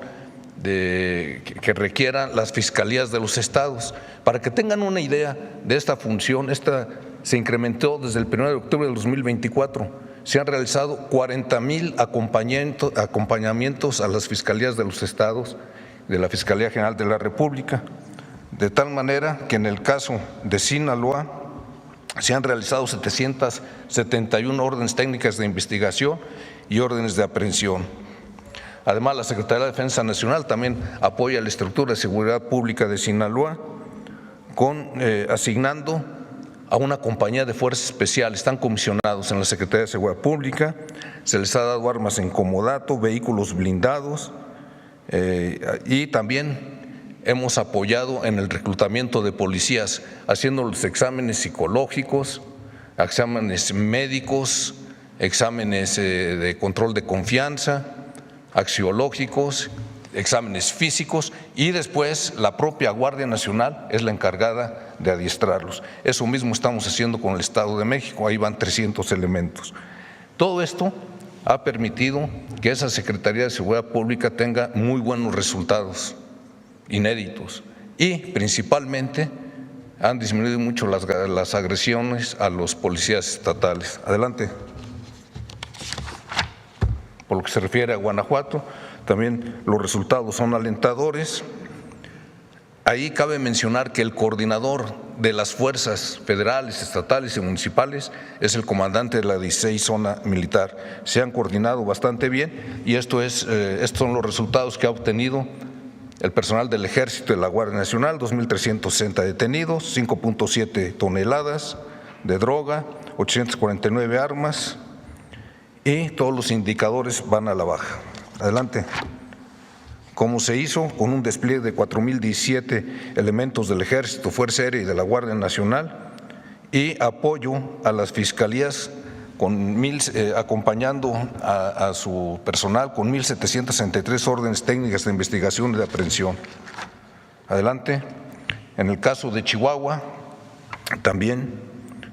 que requieran las fiscalías de los estados. Para que tengan una idea de esta función, esta se incrementó desde el 1 de octubre del 2024. Se han realizado 40,000 acompañamientos a las fiscalías de los estados, de la Fiscalía General de la República, de tal manera que en el caso de Sinaloa se han realizado 771 órdenes técnicas de investigación y órdenes de aprehensión. Además, la Secretaría de Defensa Nacional también apoya la estructura de seguridad pública de Sinaloa asignando a una compañía de fuerzas especiales, están comisionados en la Secretaría de Seguridad Pública, se les ha dado armas en comodato, vehículos blindados y también hemos apoyado en el reclutamiento de policías, haciendo los exámenes psicológicos, exámenes médicos, exámenes de control de confianza, axiológicos, exámenes físicos y después la propia Guardia Nacional es la encargada de adiestrarlos. Eso mismo estamos haciendo con el Estado de México, ahí van 300 elementos. Todo esto ha permitido que esa Secretaría de Seguridad Pública tenga muy buenos resultados, inéditos, y principalmente han disminuido mucho las agresiones a los policías estatales. Adelante. Por lo que se refiere a Guanajuato, también los resultados son alentadores. Ahí cabe mencionar que el coordinador de las fuerzas federales, estatales y municipales es el comandante de la 16 Zona Militar. Se han coordinado bastante bien y estos son los resultados que ha obtenido el personal del Ejército y de la Guardia Nacional, 2.360 detenidos, 5.7 toneladas de droga, 849 armas y todos los indicadores van a la baja. Adelante. ¿Cómo se hizo? Con un despliegue de 4.017 elementos del Ejército, Fuerza Aérea y de la Guardia Nacional y apoyo a las fiscalías acompañando a su personal con 1.763 órdenes técnicas de investigación y de aprehensión. Adelante. En el caso de Chihuahua, también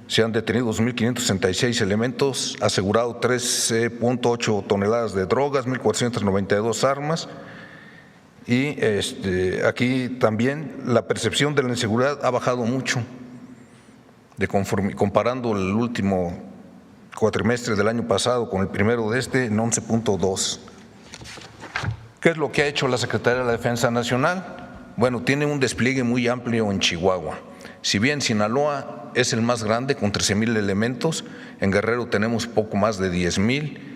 se han detenido 2.566 elementos, asegurado 13.8 toneladas de drogas, 1.492 armas. Y aquí también la percepción de la inseguridad ha bajado mucho, comparando el último cuatrimestre del año pasado con el primero de en 11.2. ¿Qué es lo que ha hecho la Secretaría de la Defensa Nacional? Bueno, tiene un despliegue muy amplio en Chihuahua. Si bien Sinaloa es el más grande con 13,000 elementos, en Guerrero tenemos poco más de 10,000,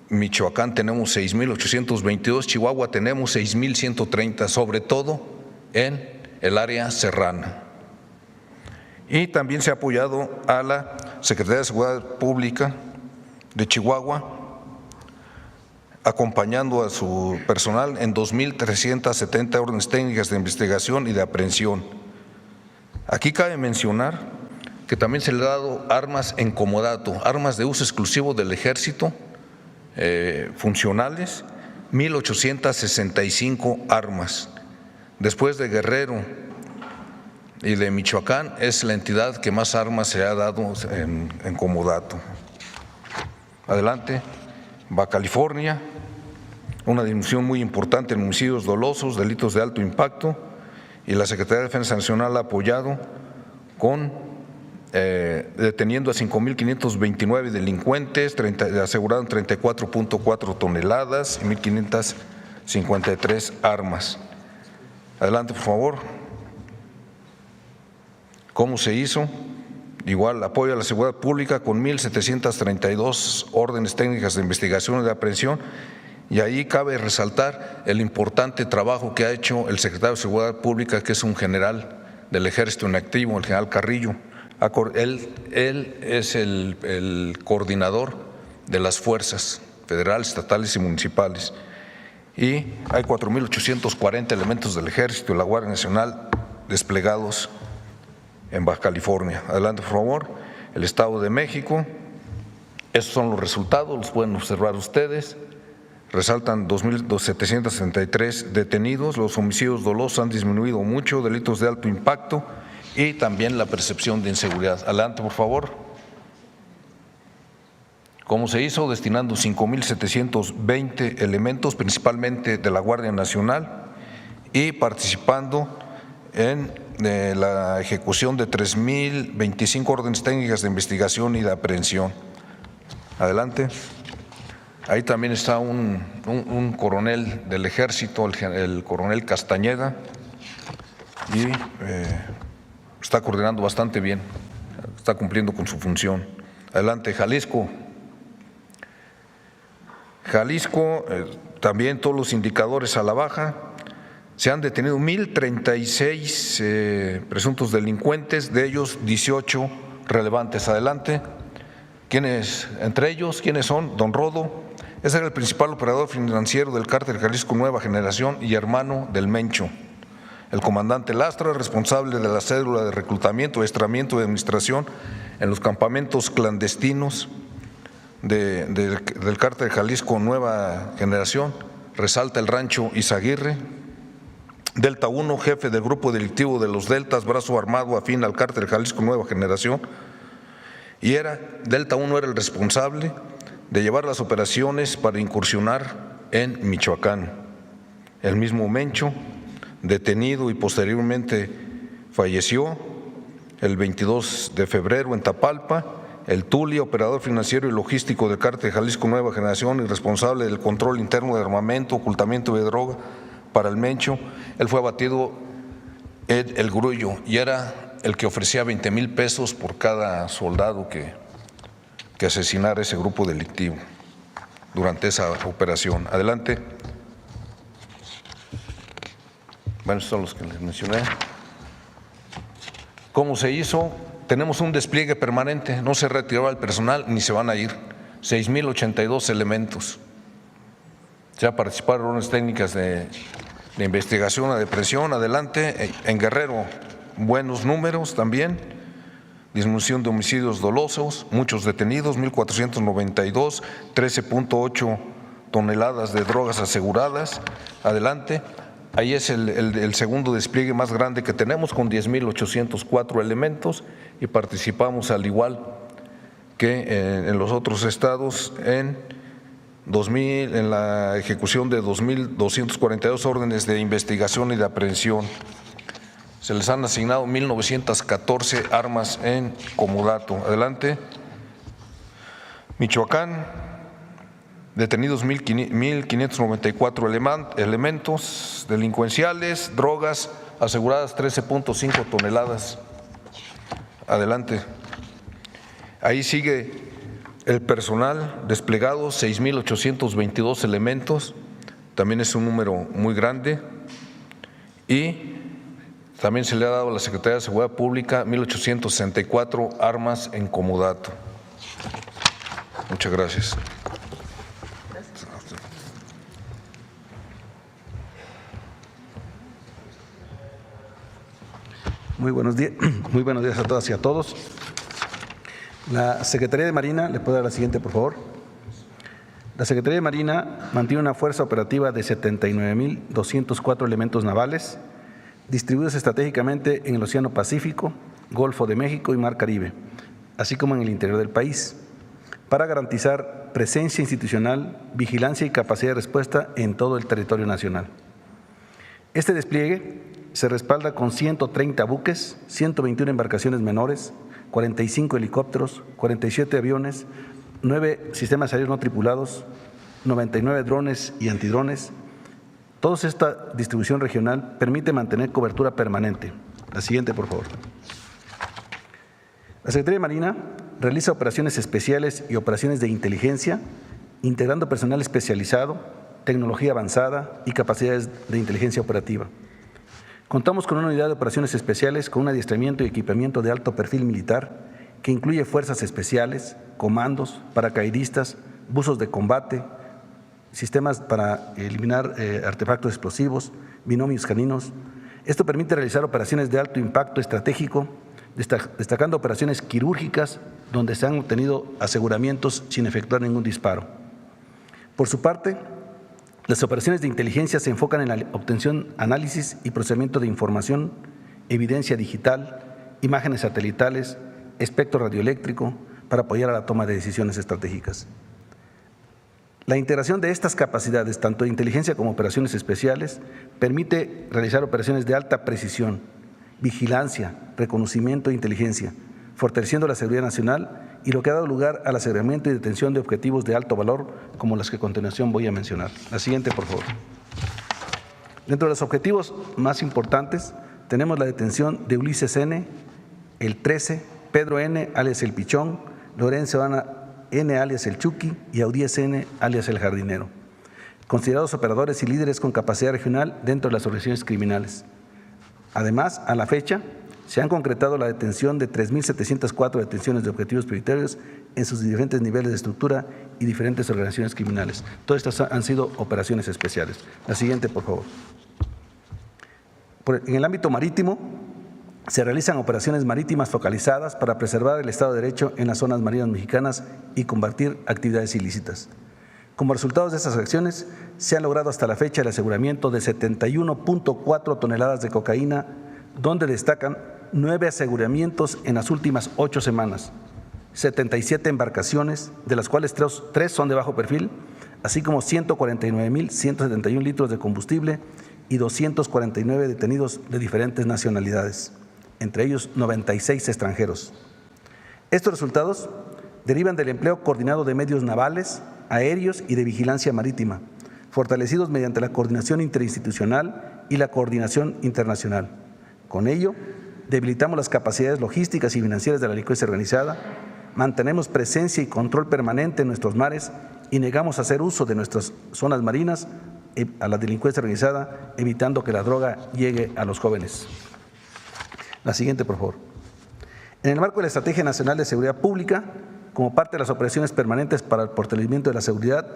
Michoacán tenemos 6,822, Chihuahua tenemos 6,130, sobre todo en el área serrana. Y también se ha apoyado a la Secretaría de Seguridad Pública de Chihuahua, acompañando a su personal en 2.370 órdenes técnicas de investigación y de aprehensión. Aquí cabe mencionar que también se le ha dado armas en comodato, armas de uso exclusivo del Ejército, funcionales, 1.865 armas. Después de Guerrero y de Michoacán, es la entidad que más armas se ha dado en comodato. Adelante. Baja California, una disminución muy importante en homicidios dolosos, delitos de alto impacto, y la Secretaría de Defensa Nacional ha apoyado deteniendo a 5.529 delincuentes, aseguraron 34.4 toneladas y 1.553 armas. Adelante, por favor. ¿Cómo se hizo? Igual, apoyo a la seguridad pública con 1.732 órdenes técnicas de investigación y de aprehensión, y ahí cabe resaltar el importante trabajo que ha hecho el secretario de Seguridad Pública, que es un general del Ejército en activo, el general Carrillo. Él es el coordinador de las fuerzas federales, estatales y municipales. Y hay 4.840 elementos del Ejército y la Guardia Nacional desplegados en Baja California. Adelante, por favor. El Estado de México. Estos son los resultados, los pueden observar ustedes. Resaltan 2.763 detenidos, los homicidios dolosos han disminuido mucho, delitos de alto impacto y también la percepción de inseguridad. Adelante, por favor. ¿Cómo se hizo? Destinando 5.720 elementos, principalmente de la Guardia Nacional, y participando en la ejecución de 3.025 órdenes técnicas de investigación y de aprehensión. Adelante. Ahí también está un coronel del Ejército, el coronel Castañeda, y está coordinando bastante bien, está cumpliendo con su función. Adelante, Jalisco. Jalisco, también todos los indicadores a la baja. Se han detenido 1.036 presuntos delincuentes, de ellos 18 relevantes. Adelante. Entre ellos, ¿quiénes son? Don Rodo. Ese era el principal operador financiero del cártel Jalisco Nueva Generación y hermano del Mencho. El comandante Lastra, responsable de la cédula de reclutamiento, adiestramiento y administración en los campamentos clandestinos del cártel Jalisco Nueva Generación. Resalta el rancho Izaguirre. Delta 1, jefe del grupo delictivo de los Deltas, brazo armado afín al cártel Jalisco Nueva Generación. Y Delta 1 era el responsable de llevar las operaciones para incursionar en Michoacán. El mismo Mencho, detenido y posteriormente falleció el 22 de febrero en Tapalpa. El Tuli, operador financiero y logístico del cártel Jalisco Nueva Generación y responsable del control interno de armamento, ocultamiento de droga para el Mencho. Él fue abatido el Grullo y era el que ofrecía 20,000 pesos por cada soldado que asesinara ese grupo delictivo durante esa operación. Adelante. Bueno, estos son los que les mencioné. ¿Cómo se hizo? Tenemos un despliegue permanente, no se retiró al personal ni se van a ir. 6,082 elementos. Ya participaron unas técnicas de investigación, de depresión, adelante. En Guerrero, buenos números también. Disminución de homicidios dolosos, muchos detenidos, 1,492, 13,8 toneladas de drogas aseguradas. Adelante. Ahí es el segundo despliegue más grande que tenemos, con 10,804 elementos, y participamos al igual que en los otros estados en la ejecución de 2,242 órdenes de investigación y de aprehensión. Se les han asignado 1,914 armas en comodato. Adelante. Michoacán, detenidos 1,594 elementos delincuenciales, drogas aseguradas 13,5 toneladas. Adelante. Ahí sigue el personal desplegado, 6,822 elementos, también es un número muy grande, y también se le ha dado a la Secretaría de Seguridad Pública 1,864 armas en comodato. Muchas gracias. Muy buenos días a todas y a todos. La Secretaría de Marina, ¿le puedo dar la siguiente, por favor? La Secretaría de Marina mantiene una fuerza operativa de 79,204 elementos navales, distribuidos estratégicamente en el Océano Pacífico, Golfo de México y Mar Caribe, así como en el interior del país, para garantizar presencia institucional, vigilancia y capacidad de respuesta en todo el territorio nacional. Este despliegue se respalda con 130 buques, 121 embarcaciones menores, 45 helicópteros, 47 aviones, 9 sistemas aéreos no tripulados, 99 drones y antidrones. Toda esta distribución regional permite mantener cobertura permanente. La siguiente, por favor. La Secretaría de Marina realiza operaciones especiales y operaciones de inteligencia, integrando personal especializado, tecnología avanzada y capacidades de inteligencia operativa. Contamos con una unidad de operaciones especiales con un adiestramiento y equipamiento de alto perfil militar que incluye fuerzas especiales, comandos, paracaidistas, buzos de combate, sistemas para eliminar artefactos explosivos, binomios caninos. Esto permite realizar operaciones de alto impacto estratégico, destacando operaciones quirúrgicas donde se han obtenido aseguramientos sin efectuar ningún disparo. Por su parte, las operaciones de inteligencia se enfocan en la obtención, análisis y procesamiento de información, evidencia digital, imágenes satelitales, espectro radioeléctrico, para apoyar a la toma de decisiones estratégicas. La integración de estas capacidades, tanto de inteligencia como operaciones especiales, permite realizar operaciones de alta precisión, vigilancia, reconocimiento e inteligencia, fortaleciendo la seguridad nacional y lo que ha dado lugar al aseguramiento y detención de objetivos de alto valor, como los que a continuación voy a mencionar. La siguiente, por favor. Dentro de los objetivos más importantes, tenemos la detención de Ulises N., el 13, Pedro N., alias el Pichón, Lorenzo N., alias el Chucky, y Audíez N., alias el Jardinero, considerados operadores y líderes con capacidad regional dentro de las organizaciones criminales. Además, a la fecha, se han concretado la detención de 3,704 detenciones de objetivos prioritarios en sus diferentes niveles de estructura y diferentes organizaciones criminales. Todas estas han sido operaciones especiales. La siguiente, por favor. En el ámbito marítimo, se realizan operaciones marítimas focalizadas para preservar el Estado de Derecho en las zonas marinas mexicanas y combatir actividades ilícitas. Como resultado de estas acciones, se ha logrado hasta la fecha el aseguramiento de 71,4 toneladas de cocaína, donde destacan 9 aseguramientos en las últimas 8 semanas, 77 embarcaciones, de las cuales 3 son de bajo perfil, así como 149,171 litros de combustible y 249 detenidos de diferentes nacionalidades, entre ellos 96 extranjeros. Estos resultados derivan del empleo coordinado de medios navales, aéreos y de vigilancia marítima, fortalecidos mediante la coordinación interinstitucional y la coordinación internacional. Con ello, debilitamos las capacidades logísticas y financieras de la delincuencia organizada, mantenemos presencia y control permanente en nuestros mares y negamos hacer uso de nuestras zonas marinas a la delincuencia organizada, evitando que la droga llegue a los jóvenes. La siguiente, por favor. En el marco de la Estrategia Nacional de Seguridad Pública, como parte de las operaciones permanentes para el fortalecimiento de la seguridad,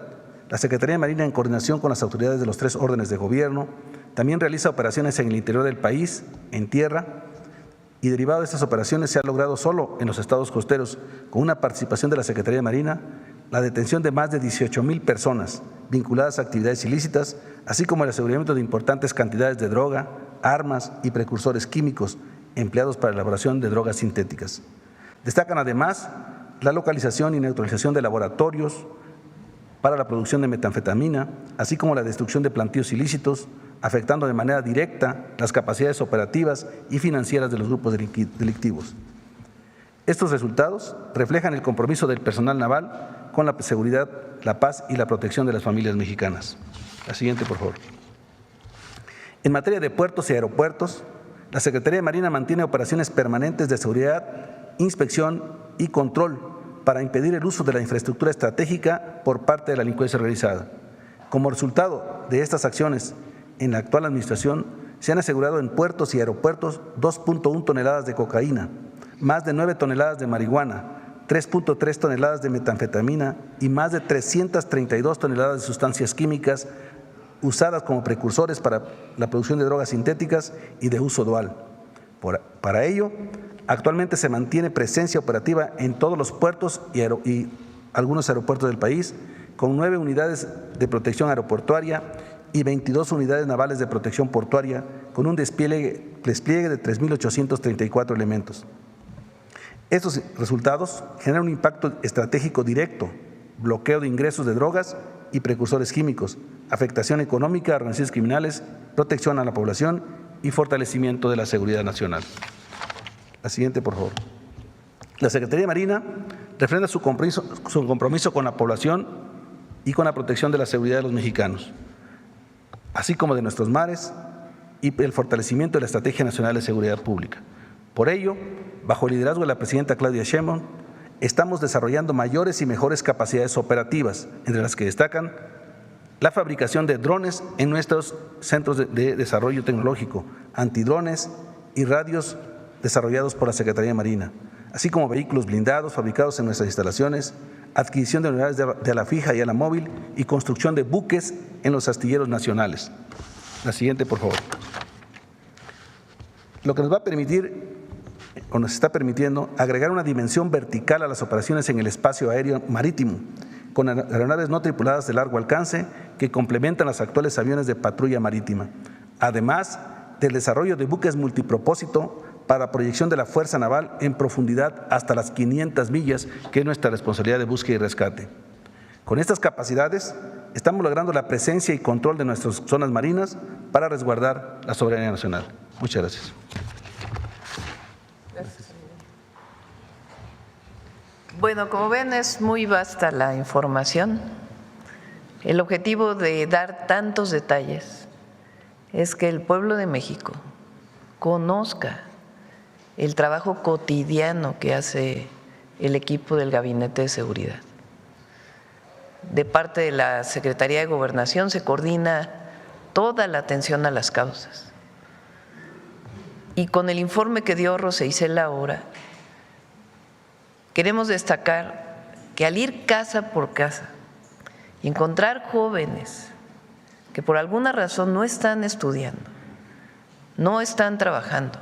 la Secretaría de Marina, en coordinación con las autoridades de los 3 órdenes de gobierno, también realiza operaciones en el interior del país, en tierra, y derivado de estas operaciones se ha logrado solo en los estados costeros, con una participación de la Secretaría de Marina, la detención de más de 18,000 personas vinculadas a actividades ilícitas, así como el aseguramiento de importantes cantidades de droga, armas y precursores químicos empleados para la elaboración de drogas sintéticas. Destacan además la localización y neutralización de laboratorios para la producción de metanfetamina, así como la destrucción de plantíos ilícitos, afectando de manera directa las capacidades operativas y financieras de los grupos delictivos. Estos resultados reflejan el compromiso del personal naval con la seguridad, la paz y la protección de las familias mexicanas. La siguiente, por favor. En materia de puertos y aeropuertos, la Secretaría de Marina mantiene operaciones permanentes de seguridad, inspección y control para impedir el uso de la infraestructura estratégica por parte de la delincuencia organizada. Como resultado de estas acciones, en la actual administración se han asegurado en puertos y aeropuertos 2.1 toneladas de cocaína, más de 9 toneladas de marihuana, 3.3 toneladas de metanfetamina y más de 332 toneladas de sustancias químicas usadas como precursores para la producción de drogas sintéticas y de uso dual. Para ello, actualmente se mantiene presencia operativa en todos los puertos y algunos aeropuertos del país, con 9 unidades de protección aeroportuaria y 22 unidades navales de protección portuaria, con un despliegue de 3.834 elementos. Estos resultados generan un impacto estratégico directo, bloqueo de ingresos de drogas y precursores químicos, afectación económica a organizaciones criminales, protección a la población y fortalecimiento de la seguridad nacional. La siguiente, por favor. La Secretaría de Marina refrenda su compromiso con la población y con la protección de la seguridad de los mexicanos, así como de nuestros mares, y el fortalecimiento de la Estrategia Nacional de Seguridad Pública. Por ello, bajo el liderazgo de la presidenta Claudia Sheinbaum, estamos desarrollando mayores y mejores capacidades operativas, entre las que destacan la fabricación de drones en nuestros centros de desarrollo tecnológico, antidrones y radios desarrollados por la Secretaría de Marina, así como vehículos blindados fabricados en nuestras instalaciones, adquisición de unidades de ala fija y ala móvil y construcción de buques en los astilleros nacionales. La siguiente, por favor. Lo que nos va a permitir, o nos está permitiendo, agregar una dimensión vertical a las operaciones en el espacio aéreo marítimo, con aeronaves no tripuladas de largo alcance que complementan los actuales aviones de patrulla marítima, además del desarrollo de buques multipropósito para proyección de la Fuerza Naval en profundidad hasta las 500 millas, que es nuestra responsabilidad de búsqueda y rescate. Con estas capacidades estamos logrando la presencia y control de nuestras zonas marinas para resguardar la soberanía nacional. Muchas gracias. Bueno, como ven, es muy vasta la información. El objetivo de dar tantos detalles es que el pueblo de México conozca el trabajo cotidiano que hace el equipo del Gabinete de Seguridad. De parte de la Secretaría de Gobernación se coordina toda la atención a las causas. Y con el informe que dio Rosa Isela ahora, queremos destacar que al ir casa por casa y encontrar jóvenes que por alguna razón no están estudiando, no están trabajando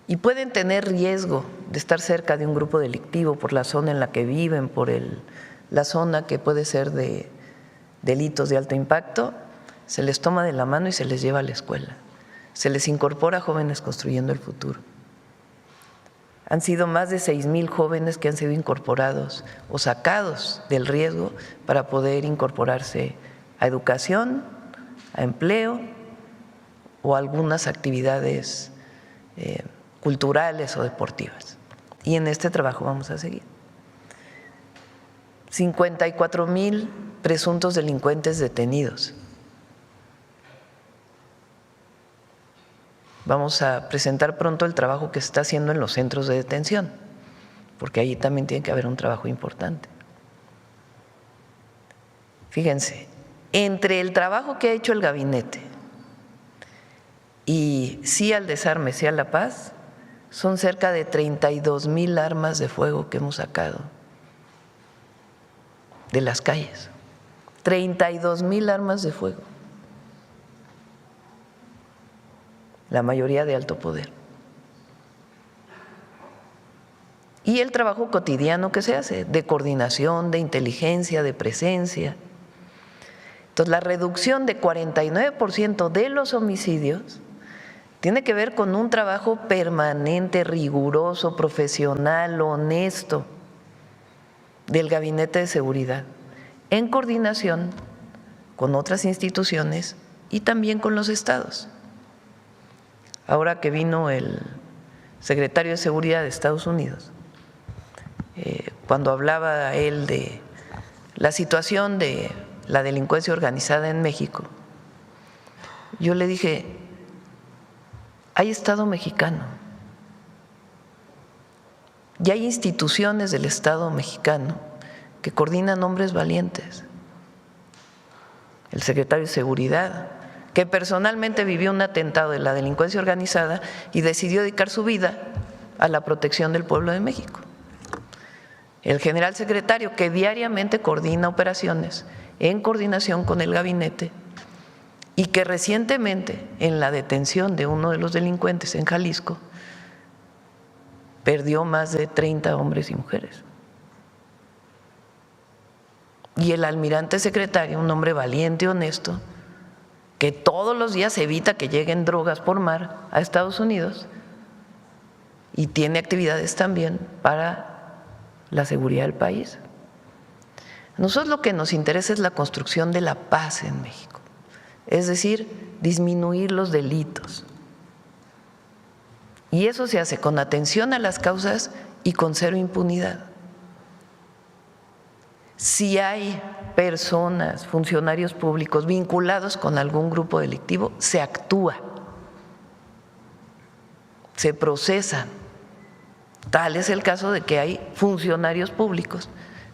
y pueden tener riesgo de estar cerca de un grupo delictivo por la zona en la que viven, por la zona que puede ser de delitos de alto impacto, se les toma de la mano y se les lleva a la escuela. Se les incorpora a Jóvenes Construyendo el Futuro. Han sido más de 6,000 jóvenes que han sido incorporados o sacados del riesgo para poder incorporarse a educación, a empleo o a algunas actividades culturales o deportivas. Y en este trabajo vamos a seguir. 54,000 presuntos delincuentes detenidos. Vamos a presentar pronto el trabajo que se está haciendo en los centros de detención, porque ahí también tiene que haber un trabajo importante. Fíjense, entre el trabajo que ha hecho el gabinete y sí al desarme, sí a la paz, son cerca de 32,000 armas de fuego que hemos sacado de las calles. 32,000 armas de fuego, la mayoría de alto poder. Y el trabajo cotidiano que se hace, de coordinación, de inteligencia, de presencia. Entonces, la reducción de 49% de los homicidios tiene que ver con un trabajo permanente, riguroso, profesional, honesto del Gabinete de Seguridad, en coordinación con otras instituciones y también con los estados. Ahora que vino el secretario de Seguridad de Estados Unidos, cuando hablaba él de la situación de la delincuencia organizada en México, yo le dije, hay Estado mexicano y hay instituciones del Estado mexicano que coordinan hombres valientes. El secretario de Seguridad, que personalmente vivió un atentado de la delincuencia organizada y decidió dedicar su vida a la protección del pueblo de México. El general secretario, que diariamente coordina operaciones en coordinación con el gabinete y que recientemente, en la detención de uno de los delincuentes en Jalisco, perdió más de 30 hombres y mujeres. Y el almirante secretario, un hombre valiente y honesto, que todos los días evita que lleguen drogas por mar a Estados Unidos y tiene actividades también para la seguridad del país. A nosotros lo que nos interesa es la construcción de la paz en México, es decir, disminuir los delitos. Y eso se hace con atención a las causas y con cero impunidad. Si hay personas, funcionarios públicos vinculados con algún grupo delictivo, se actúa, se procesa. Tal es el caso de que hay funcionarios públicos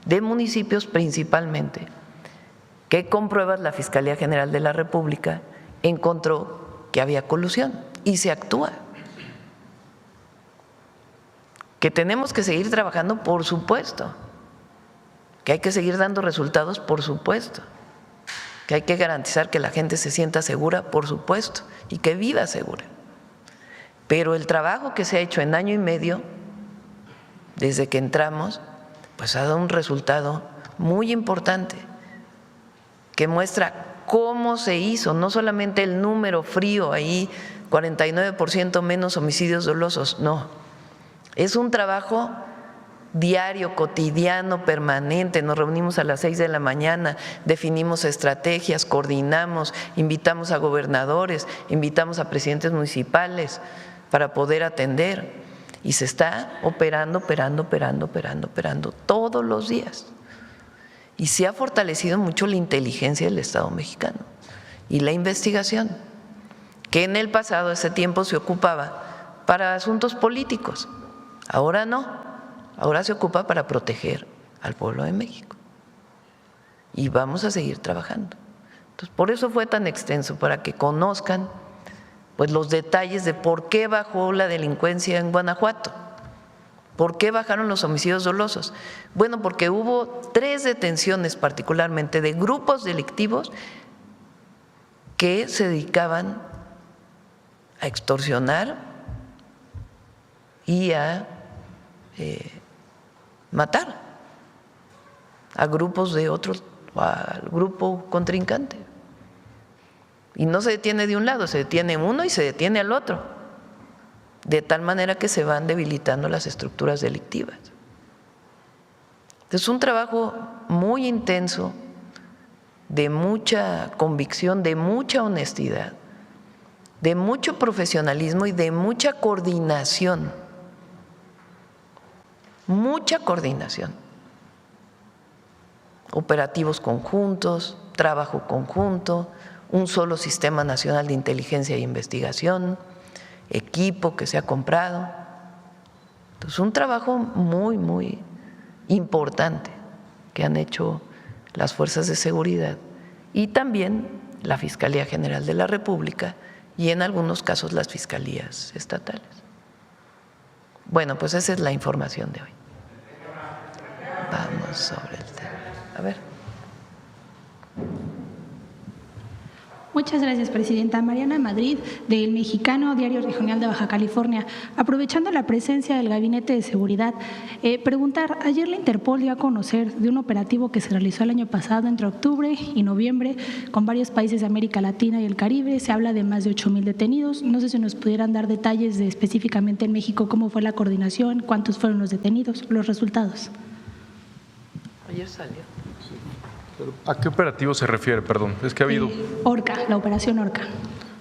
de municipios principalmente que con pruebas la Fiscalía General de la República encontró que había colusión y se actúa. Que tenemos que seguir trabajando, por supuesto, que hay que seguir dando resultados, por supuesto, que hay que garantizar que la gente se sienta segura, por supuesto, y que viva segura. Pero el trabajo que se ha hecho en año y medio, desde que entramos, pues ha dado un resultado muy importante que muestra cómo se hizo, no solamente el número frío ahí, 49% menos homicidios dolosos, no, es un trabajo diario, cotidiano, permanente. Nos reunimos a las 6 de la mañana, definimos estrategias, coordinamos, invitamos a gobernadores, invitamos a presidentes municipales para poder atender. Y se está operando todos los días. Y se ha fortalecido mucho la inteligencia del Estado mexicano y la investigación, que en el pasado, ese tiempo, se ocupaba para asuntos políticos. Ahora no, ahora se ocupa para proteger al pueblo de México. Y vamos a seguir trabajando. Entonces, por eso fue tan extenso, para que conozcan pues los detalles de por qué bajó la delincuencia en Guanajuato, por qué bajaron los homicidios dolosos. Bueno, porque hubo 3 detenciones particularmente de grupos delictivos que se dedicaban a extorsionar y a matar a grupos de otros, al grupo contrincante. Y no se detiene de un lado, se detiene uno y se detiene al otro, de tal manera que se van debilitando las estructuras delictivas. Es un trabajo muy intenso, de mucha convicción, de mucha honestidad, de mucho profesionalismo y de mucha coordinación. Mucha coordinación. Operativos conjuntos, trabajo conjunto, un solo sistema nacional de inteligencia e investigación, equipo que se ha comprado. Entonces, un trabajo muy, muy importante que han hecho las fuerzas de seguridad y también la Fiscalía General de la República y en algunos casos las fiscalías estatales. Bueno, pues esa es la información de hoy. Vamos sobre el tema. A ver. Muchas gracias, Presidenta. Mariana Madrid, del Mexicano, Diario Regional de Baja California. Aprovechando la presencia del Gabinete de Seguridad, preguntar, ayer la Interpol dio a conocer de un operativo que se realizó el año pasado entre octubre y noviembre con varios países de América Latina y el Caribe. Se habla de más de 8,000 detenidos. No sé si nos pudieran dar detalles de específicamente en México cómo fue la coordinación, cuántos fueron los detenidos, los resultados. Ayer salió. ¿A qué operativo se refiere? Perdón, es que ha habido… Orca, la operación Orca.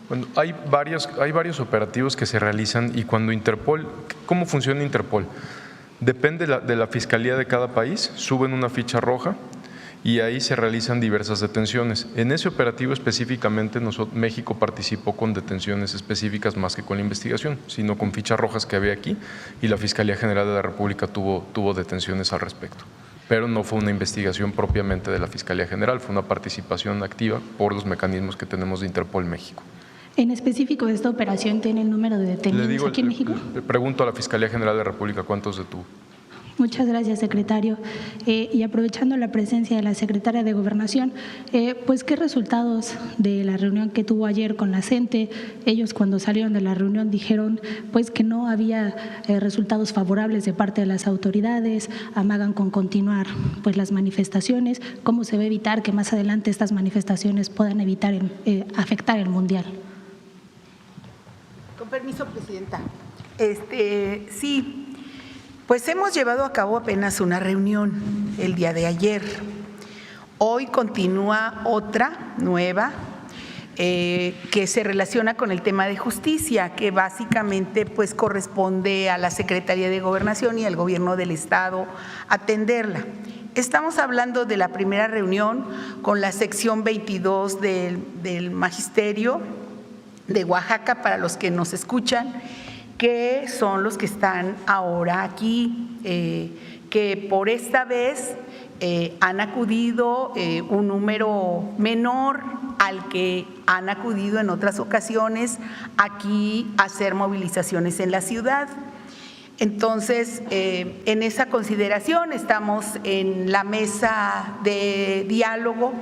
Bueno, hay varios operativos que se realizan y cuando Interpol… ¿Cómo funciona Interpol? Depende de la fiscalía de cada país, suben una ficha roja y ahí se realizan diversas detenciones. En ese operativo específicamente México participó con detenciones específicas más que con la investigación, sino con fichas rojas que había aquí y la Fiscalía General de la República tuvo detenciones al respecto. Pero no fue una investigación propiamente de la Fiscalía General, fue una participación activa por los mecanismos que tenemos de Interpol México. En específico, ¿esta operación tiene el número de detenidos aquí en México? Le pregunto a la Fiscalía General de la República cuántos detuvo. Muchas gracias, secretario. Y aprovechando la presencia de la secretaria de Gobernación, pues qué resultados de la reunión que tuvo ayer con la CENTE. Ellos cuando salieron de la reunión dijeron pues que no había resultados favorables de parte de las autoridades, amagan con continuar pues las manifestaciones. ¿Cómo se va a evitar que más adelante estas manifestaciones puedan afectar el Mundial? Con permiso, Presidenta. Sí. Pues hemos llevado a cabo apenas una reunión el día de ayer. Hoy continúa otra nueva que se relaciona con el tema de justicia, que básicamente pues corresponde a la Secretaría de Gobernación y al Gobierno del Estado atenderla. Estamos hablando de la primera reunión con la sección 22 del Magisterio de Oaxaca, para los que nos escuchan, que son los que están ahora aquí, que por esta vez han acudido un número menor al que han acudido en otras ocasiones aquí a hacer movilizaciones en la ciudad. Entonces, en esa consideración estamos en la mesa de diálogo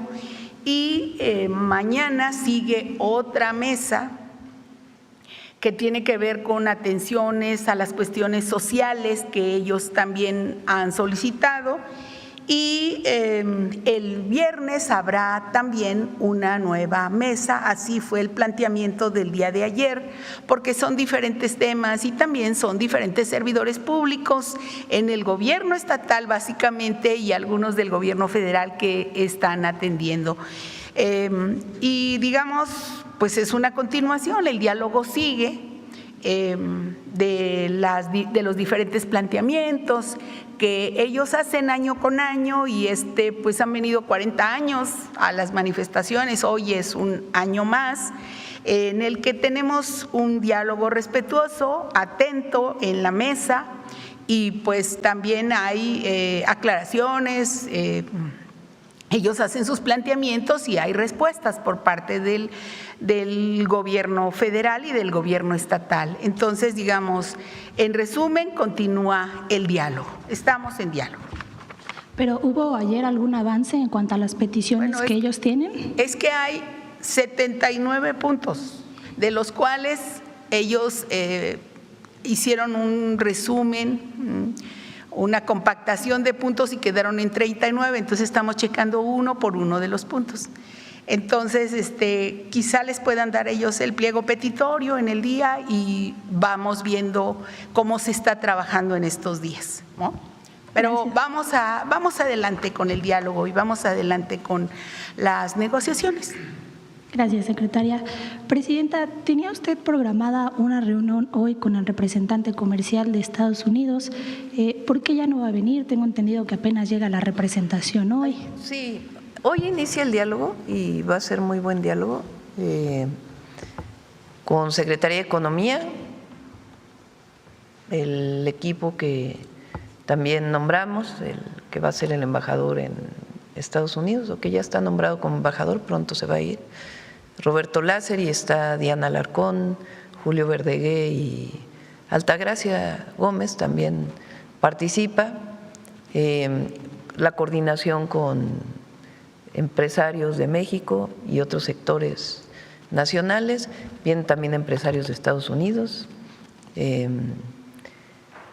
y mañana sigue otra mesa que tiene que ver con atenciones a las cuestiones sociales que ellos también han solicitado. Y el viernes habrá también una nueva mesa, así fue el planteamiento del día de ayer, porque son diferentes temas y también son diferentes servidores públicos en el gobierno estatal básicamente y algunos del gobierno federal que están atendiendo. Y digamos, pues es una continuación, el diálogo sigue de los diferentes planteamientos que ellos hacen año con año y pues han venido 40 años a las manifestaciones, hoy es un año más en el que tenemos un diálogo respetuoso, atento en la mesa y pues también hay aclaraciones. Ellos hacen sus planteamientos y hay respuestas por parte del gobierno federal y del gobierno estatal. Entonces, digamos, en resumen, continúa el diálogo. Estamos en diálogo. ¿Pero hubo ayer algún avance en cuanto a las peticiones que ellos tienen? Es que hay 79 puntos, de los cuales ellos hicieron un resumen, una compactación de puntos y quedaron en 39, entonces estamos checando uno por uno de los puntos. Entonces, quizá les puedan dar ellos el pliego petitorio en el día y vamos viendo cómo se está trabajando en estos días, ¿no? Pero vamos adelante con el diálogo y vamos adelante con las negociaciones. Gracias, secretaria. Presidenta, ¿tenía usted programada una reunión hoy con el representante comercial de Estados Unidos? ¿Por qué ya no va a venir? Tengo entendido que apenas llega la representación hoy. Sí, hoy inicia el diálogo y va a ser muy buen diálogo con Secretaría de Economía, el equipo que también nombramos, el que va a ser el embajador en Estados Unidos, o que ya está nombrado como embajador, pronto se va a ir. Roberto Lázari, está Diana Alarcón, Julio Verdegué y Altagracia Gómez también participa. La coordinación con empresarios de México y otros sectores nacionales, vienen también empresarios de Estados Unidos.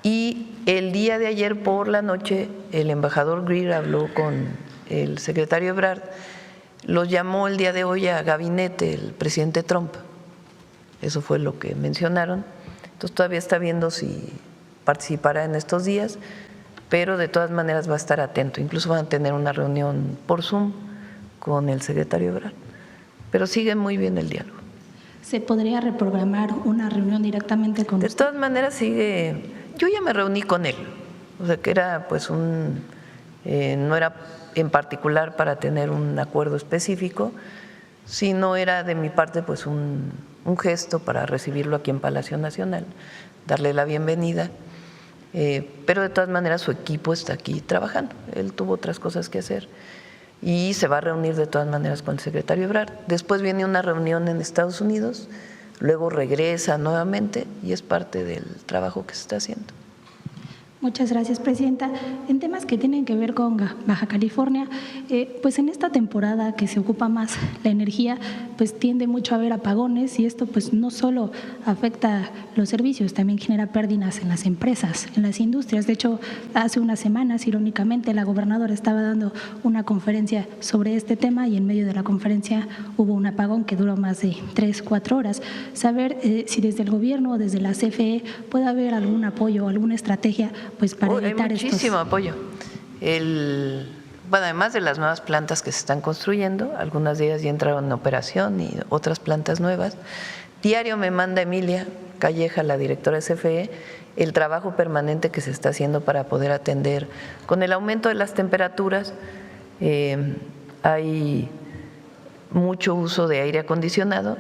Y el día de ayer por la noche el embajador Greer habló con el secretario Ebrard, los llamó el día de hoy a gabinete el presidente Trump, eso fue lo que mencionaron. Entonces todavía está viendo si participará en estos días, pero de todas maneras va a estar atento, incluso van a tener una reunión por Zoom con el secretario Ebrard, pero sigue muy bien el diálogo. ¿Se podría reprogramar una reunión directamente con De usted? todas maneras sigue, yo ya me reuní con él, o sea que era pues no era en particular para tener un acuerdo específico, sino era de mi parte pues un gesto para recibirlo aquí en Palacio Nacional, darle la bienvenida, pero de todas maneras su equipo está aquí trabajando, él tuvo otras cosas que hacer y se va a reunir de todas maneras con el secretario Ebrard. Después viene una reunión en Estados Unidos, luego regresa nuevamente y es parte del trabajo que se está haciendo. Muchas gracias, presidenta. En temas que tienen que ver con Baja California, pues en esta temporada que se ocupa más la energía, pues tiende mucho a haber apagones y esto pues no solo afecta los servicios, también genera pérdidas en las empresas, en las industrias. De hecho, hace unas semanas, irónicamente, la gobernadora estaba dando una conferencia sobre este tema y en medio de la conferencia hubo un apagón que duró más de 3-4 horas. Saber si desde el gobierno o desde la CFE puede haber algún apoyo o alguna estrategia pues para evitar hay muchísimo apoyo. Bueno, además de las nuevas plantas que se están construyendo, algunas de ellas ya entraron en operación y otras plantas nuevas. Diario me manda Emilia Calleja, la directora de CFE, el trabajo permanente que se está haciendo para poder atender. Con el aumento de las temperaturas, hay mucho uso de aire acondicionado,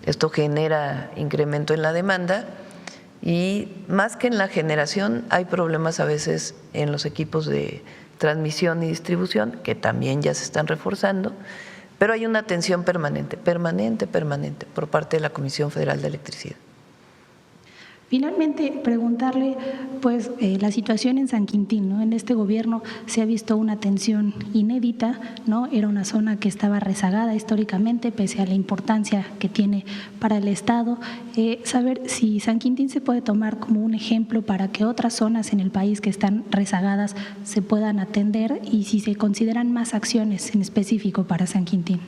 esto genera incremento en la demanda. Y más que en la generación, hay problemas a veces en los equipos de transmisión y distribución, que también ya se están reforzando, pero hay una atención permanente por parte de la Comisión Federal de Electricidad. Finalmente, preguntarle, pues, la situación en San Quintín, ¿no? En este gobierno se ha visto una tensión inédita, ¿no? Era una zona que estaba rezagada históricamente, pese a la importancia que tiene para el Estado. Saber si San Quintín se puede tomar como un ejemplo para que otras zonas en el país que están rezagadas se puedan atender y si se consideran más acciones en específico para San Quintín.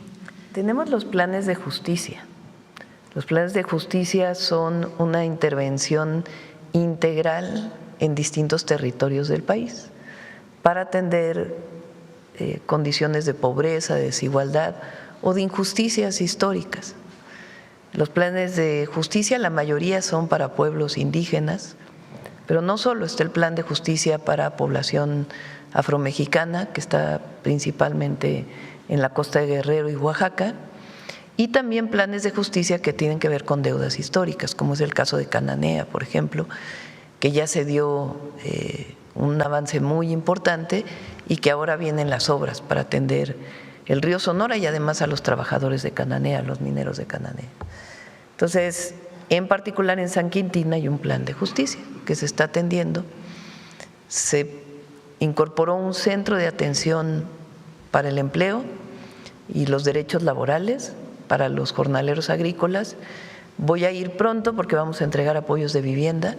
Tenemos los planes de justicia. Los planes de justicia son una intervención integral en distintos territorios del país para atender condiciones de pobreza, de desigualdad o de injusticias históricas. Los planes de justicia, la mayoría son para pueblos indígenas, pero no solo, está el plan de justicia para población afromexicana, que está principalmente en la costa de Guerrero y Oaxaca, y también planes de justicia que tienen que ver con deudas históricas, como es el caso de Cananea, por ejemplo, que ya se dio un avance muy importante y que ahora vienen las obras para atender el río Sonora y además a los trabajadores de Cananea, los mineros de Cananea. Entonces, en particular en San Quintín hay un plan de justicia que se está atendiendo. Se incorporó un centro de atención para el empleo y los derechos laborales para los jornaleros agrícolas. Voy a ir pronto porque vamos a entregar apoyos de vivienda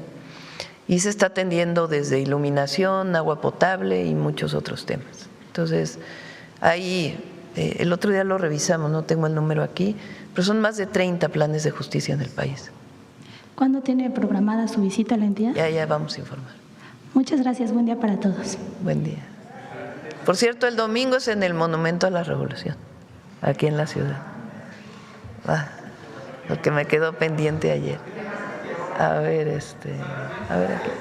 y se está atendiendo desde iluminación, agua potable y muchos otros temas. Entonces, ahí el otro día lo revisamos, no tengo el número aquí, pero son más de 30 planes de justicia en el país. ¿Cuándo tiene programada su visita a la entidad? Ya vamos a informar. Muchas gracias, buen día para todos. Buen día. Por cierto, el domingo es en el Monumento a la Revolución, aquí en la ciudad. Lo que me quedó pendiente ayer. A ver aquí.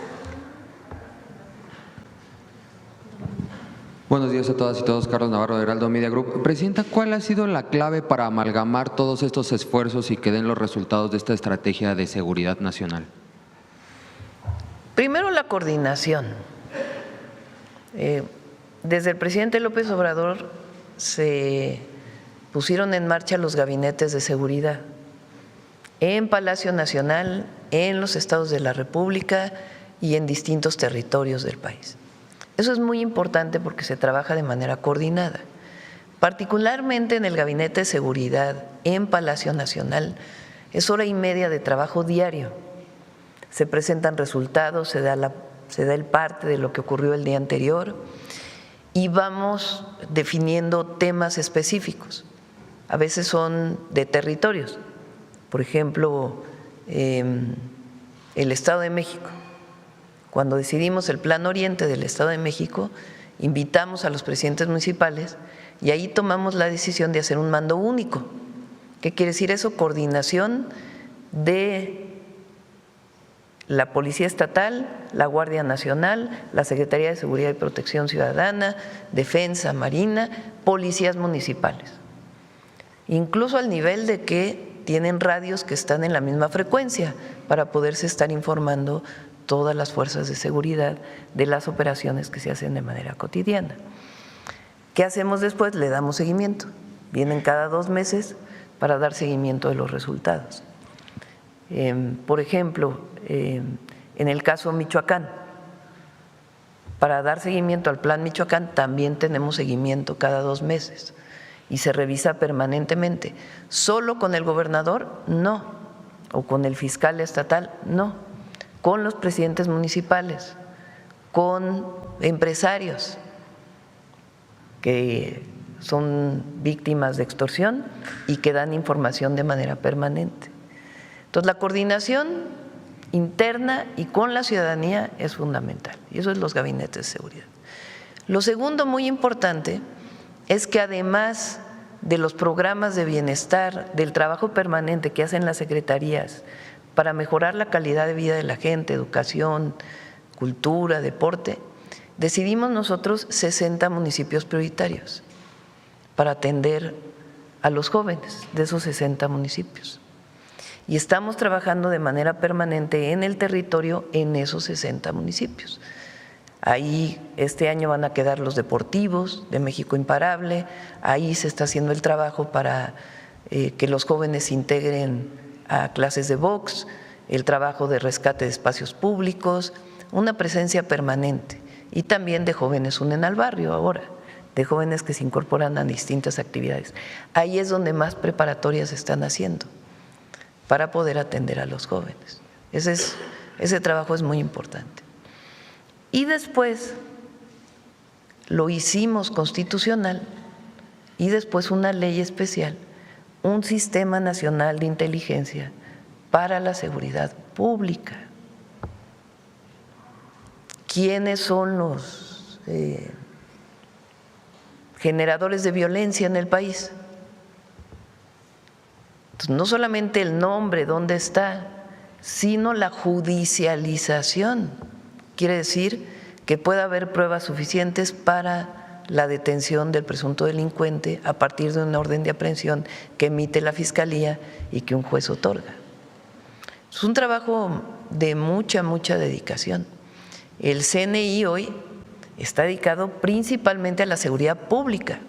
Buenos días a todas y todos, Carlos Navarro de Heraldo Media Group. Presidenta, ¿cuál ha sido la clave para amalgamar todos estos esfuerzos y que den los resultados de esta estrategia de seguridad nacional? Primero, la coordinación. desde el presidente López Obrador se pusieron en marcha los gabinetes de seguridad en Palacio Nacional, en los estados de la República y en distintos territorios del país. Eso es muy importante porque se trabaja de manera coordinada. Particularmente en el Gabinete de Seguridad en Palacio Nacional, es 1 hora y media de trabajo diario. Se presentan resultados, se da el parte de lo que ocurrió el día anterior y vamos definiendo temas específicos. A veces son de territorios, por ejemplo, el Estado de México. Cuando decidimos el Plan Oriente del Estado de México, invitamos a los presidentes municipales y ahí tomamos la decisión de hacer un mando único. ¿Qué quiere decir eso? Coordinación de la Policía Estatal, la Guardia Nacional, la Secretaría de Seguridad y Protección Ciudadana, Defensa, Marina, policías municipales. Incluso al nivel de que tienen radios que están en la misma frecuencia para poderse estar informando todas las fuerzas de seguridad de las operaciones que se hacen de manera cotidiana. ¿Qué hacemos después? Le damos seguimiento. Vienen cada 2 meses para dar seguimiento de los resultados. Por ejemplo, en el caso Michoacán, para dar seguimiento al Plan Michoacán también tenemos seguimiento cada 2 meses y se revisa permanentemente. ¿Solo con el gobernador? No. ¿O con el fiscal estatal? No. Con los presidentes municipales, con empresarios que son víctimas de extorsión y que dan información de manera permanente. Entonces, la coordinación interna y con la ciudadanía es fundamental, y eso es los gabinetes de seguridad. Lo segundo muy importante es que además de los programas de bienestar, del trabajo permanente que hacen las secretarías para mejorar la calidad de vida de la gente, educación, cultura, deporte, decidimos nosotros 60 municipios prioritarios para atender a los jóvenes de esos 60 municipios. Y estamos trabajando de manera permanente en el territorio en esos 60 municipios. Ahí este año van a quedar los deportivos de México Imparable, ahí se está haciendo el trabajo para que los jóvenes se integren a clases de box, el trabajo de rescate de espacios públicos, una presencia permanente y también de jóvenes unen al barrio ahora, de jóvenes que se incorporan a distintas actividades. Ahí es donde más preparatorias se están haciendo para poder atender a los jóvenes. Ese trabajo es muy importante. Y después lo hicimos constitucional y después una ley especial, un sistema nacional de inteligencia para la seguridad pública. ¿Quiénes son los generadores de violencia en el país? Entonces, no solamente el nombre, dónde está, sino la judicialización. Quiere decir que pueda haber pruebas suficientes para la detención del presunto delincuente a partir de una orden de aprehensión que emite la Fiscalía y que un juez otorga. Es un trabajo de mucha dedicación. El CNI hoy está dedicado principalmente a la seguridad pública.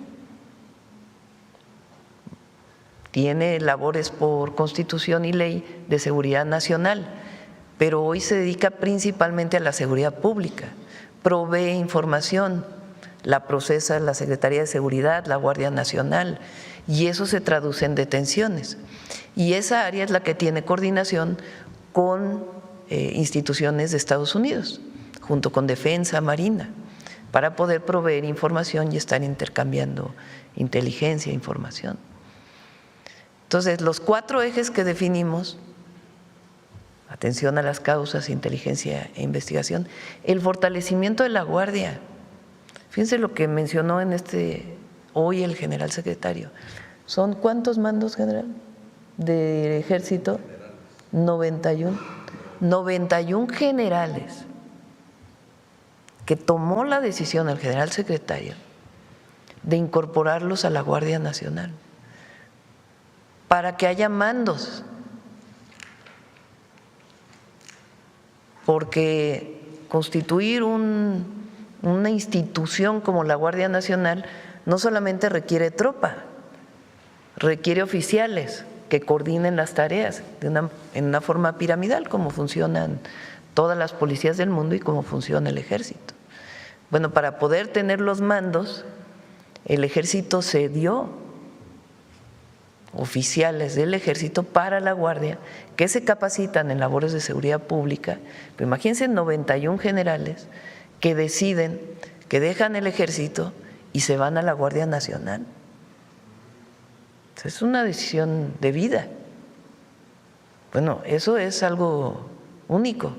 Tiene labores por Constitución y ley de seguridad nacional, pero hoy se dedica principalmente a la seguridad pública. Provee información, la procesa la Secretaría de Seguridad, la Guardia Nacional, y eso se traduce en detenciones. Y esa área es la que tiene coordinación con instituciones de Estados Unidos, junto con Defensa, Marina, para poder proveer información y estar intercambiando inteligencia, información. Entonces, los 4 ejes que definimos, atención a las causas, inteligencia e investigación, el fortalecimiento de la Guardia. Fíjense lo que mencionó hoy el general secretario. ¿Son cuántos mandos, general, de Ejército? 91. 91 generales que tomó la decisión el general secretario de incorporarlos a la Guardia Nacional para que haya mandos, porque constituir un una institución como la Guardia Nacional no solamente requiere tropa, requiere oficiales que coordinen las tareas en una forma piramidal, como funcionan todas las policías del mundo y como funciona el ejército. Bueno, para poder tener los mandos, el ejército cedió oficiales del ejército para la Guardia que se capacitan en labores de seguridad pública. Pero imagínense 91 generales que deciden que dejan el ejército y se van a la Guardia Nacional. Es una decisión de vida. Bueno, eso es algo único.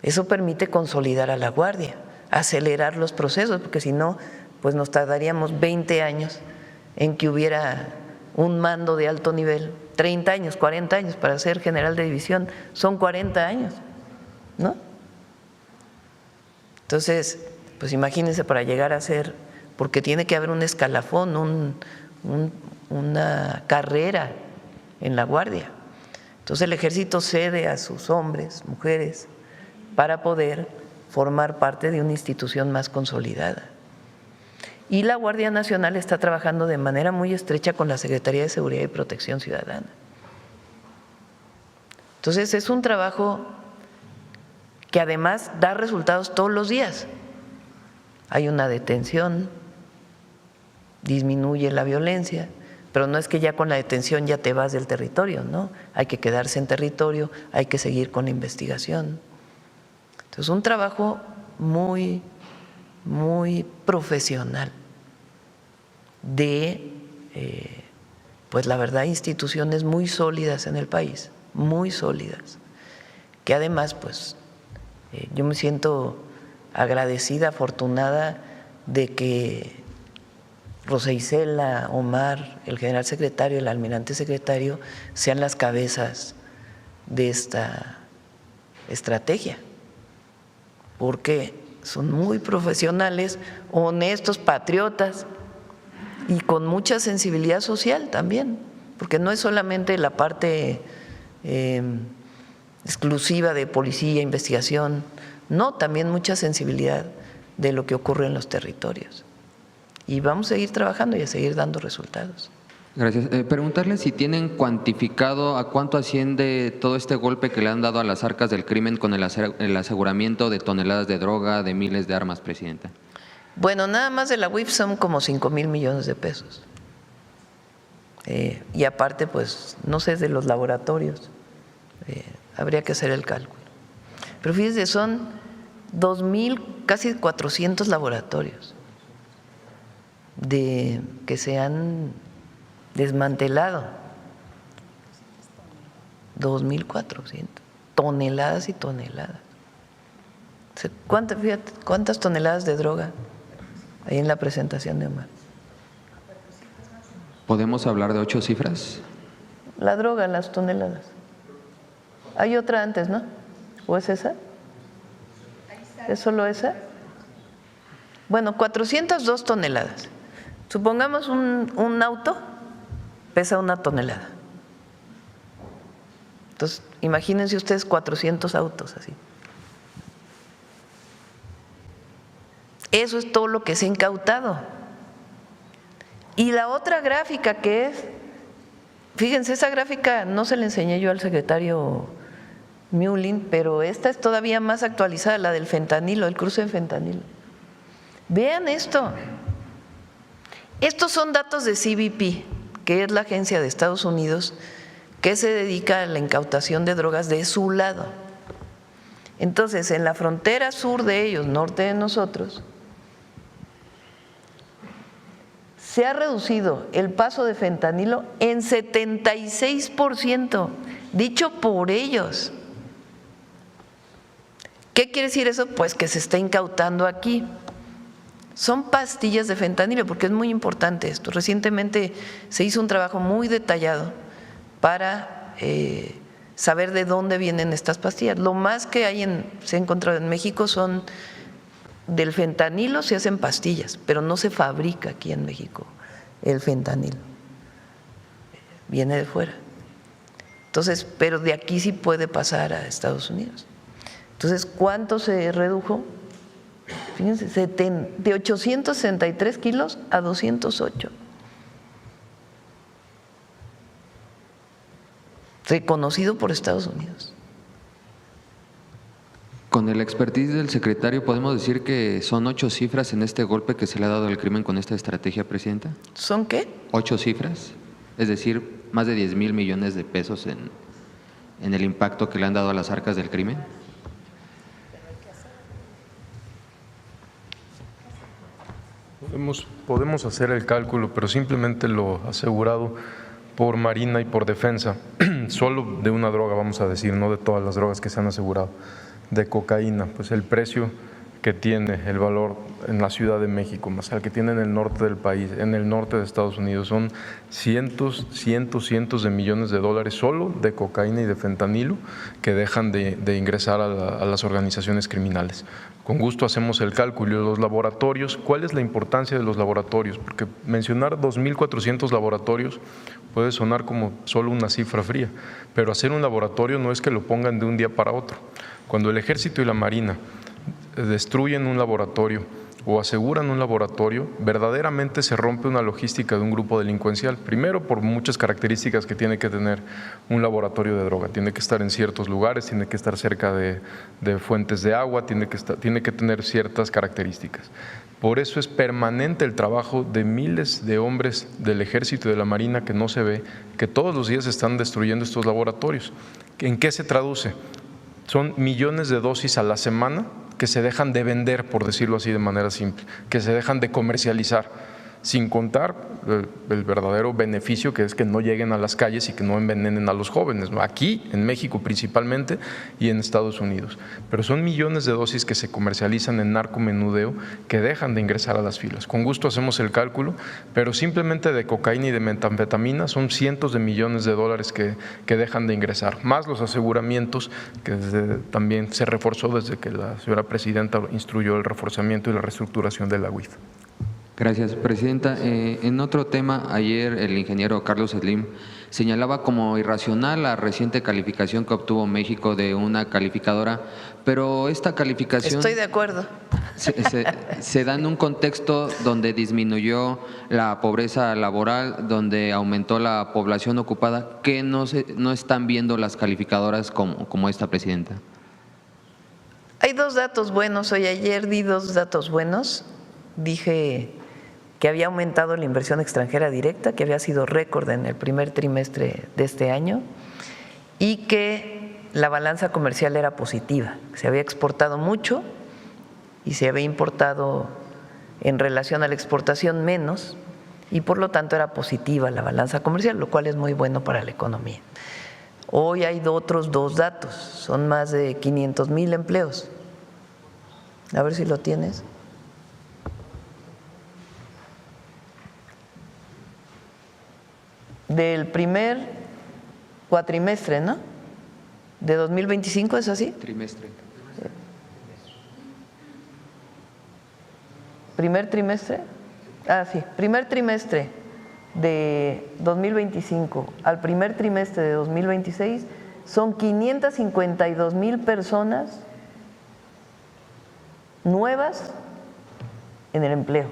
Eso permite consolidar a la Guardia, acelerar los procesos, porque si no, pues nos tardaríamos 20 años en que hubiera un mando de alto nivel, 30 años, 40 años para ser general de división, son 40 años, ¿no? Entonces, pues imagínense para llegar a ser, porque tiene que haber un escalafón, una carrera en la Guardia. Entonces el ejército cede a sus hombres, mujeres, para poder formar parte de una institución más consolidada. Y la Guardia Nacional está trabajando de manera muy estrecha con la Secretaría de Seguridad y Protección Ciudadana. Entonces es un trabajo que además da resultados todos los días. Hay una detención, disminuye la violencia, pero no es que ya con la detención ya te vas del territorio, ¿no? Hay que quedarse en territorio, hay que seguir con la investigación. Entonces, un trabajo muy profesional de, pues la verdad, instituciones muy sólidas en el país, muy sólidas, que además, pues, yo me siento agradecida, afortunada de que Rosa Isela, Omar, el general secretario, el almirante secretario sean las cabezas de esta estrategia, porque son muy profesionales, honestos, patriotas y con mucha sensibilidad social también, porque no es solamente la parte exclusiva de policía, investigación, no, también mucha sensibilidad de lo que ocurre en los territorios. Y vamos a seguir trabajando y a seguir dando resultados. Gracias. Preguntarle si tienen cuantificado a cuánto asciende todo este golpe que le han dado a las arcas del crimen con el aseguramiento de toneladas de droga, de miles de armas, Presidenta. Bueno, nada más de la UIF son como 5,000 millones de pesos. Y aparte, pues, no sé, de los laboratorios, habría que hacer el cálculo. Pero fíjense, son 2,000, casi 400 laboratorios que se han desmantelado, 2,400 toneladas y toneladas. ¿Cuántas toneladas de droga hay en la presentación de Omar? ¿Podemos hablar de 8 cifras? La droga, las toneladas. Hay otra antes, ¿no? ¿O es esa? ¿Es solo esa? Bueno, 402 toneladas. Supongamos un auto pesa 1 tonelada. Entonces, imagínense ustedes 400 autos así. Eso es todo lo que se ha incautado. Y la otra gráfica que es, fíjense, esa gráfica no se la enseñé yo al secretario Mullin, pero esta es todavía más actualizada, la del fentanilo, el cruce de fentanilo. Vean esto. Estos son datos de CBP, que es la agencia de Estados Unidos que se dedica a la incautación de drogas de su lado. Entonces, en la frontera sur de ellos, norte de nosotros, se ha reducido el paso de fentanilo en 76%, dicho por ellos. ¿Qué quiere decir eso? Pues que se está incautando aquí. Son pastillas de fentanilo, porque es muy importante esto. Recientemente se hizo un trabajo muy detallado para saber de dónde vienen estas pastillas. Lo más que se ha encontrado en México son del fentanilo, se hacen pastillas, pero no se fabrica aquí en México el fentanilo. Viene de fuera. Entonces, pero de aquí sí puede pasar a Estados Unidos. Entonces, ¿cuánto se redujo? fíjense, de 863 kilos a 208. Reconocido por Estados Unidos. Con el expertise del secretario, ¿podemos decir que son 8 cifras en este golpe que se le ha dado al crimen con esta estrategia, Presidenta? ¿Son qué? 8 cifras, es decir, más de 10,000 millones de pesos en el impacto que le han dado a las arcas del crimen. Podemos hacer el cálculo, pero simplemente lo asegurado por Marina y por Defensa, solo de una droga, vamos a decir, no de todas las drogas que se han asegurado, de cocaína, pues el precio que tiene, el valor en la Ciudad de México, más el que tiene en el norte del país, en el norte de Estados Unidos, son cientos de millones de dólares solo de cocaína y de fentanilo que dejan de ingresar a las organizaciones criminales. Con gusto hacemos el cálculo. Los laboratorios, ¿cuál es la importancia de los laboratorios? Porque mencionar 2.400 laboratorios puede sonar como solo una cifra fría, pero hacer un laboratorio no es que lo pongan de un día para otro. Cuando el Ejército y la Marina destruyen un laboratorio o aseguran un laboratorio, verdaderamente se rompe una logística de un grupo delincuencial. Primero, por muchas características que tiene que tener un laboratorio de droga. Tiene que estar en ciertos lugares, tiene que estar cerca de fuentes de agua, tiene que tener ciertas características. Por eso es permanente el trabajo de miles de hombres del Ejército y de la Marina que no se ve, que todos los días están destruyendo estos laboratorios. ¿En qué se traduce? Son millones de dosis a la semana que se dejan de vender, por decirlo así de manera simple, que se dejan de comercializar, sin contar el verdadero beneficio que es que no lleguen a las calles y que no envenenen a los jóvenes, ¿no? Aquí, en México principalmente y en Estados Unidos. Pero son millones de dosis que se comercializan en narcomenudeo que dejan de ingresar a las filas. Con gusto hacemos el cálculo, pero simplemente de cocaína y de metanfetamina son cientos de millones de dólares que dejan de ingresar, más los aseguramientos que también se reforzó desde que la señora presidenta instruyó el reforzamiento y la reestructuración de la UIF. Gracias, Presidenta. En otro tema, ayer el ingeniero Carlos Slim señalaba como irracional la reciente calificación que obtuvo México de una calificadora, pero esta calificación… Estoy de acuerdo. Se da en un contexto donde disminuyó la pobreza laboral, donde aumentó la población ocupada. ¿Qué no están viendo las calificadoras como esta, Presidenta? Hay dos datos buenos. Hoy ayer di dos datos buenos. Dije que había aumentado la inversión extranjera directa, que había sido récord en el primer trimestre de este año y que la balanza comercial era positiva, se había exportado mucho y se había importado en relación a la exportación menos y por lo tanto era positiva la balanza comercial, lo cual es muy bueno para la economía. Hoy hay otros dos datos, son más de 500,000 empleos. A ver si lo tienes. Del primer cuatrimestre, ¿no? De 2025, ¿es así? Trimestre. ¿Primer trimestre? Ah, sí, primer trimestre de 2025 al primer trimestre de 2026 son 552,000 personas nuevas en el empleo.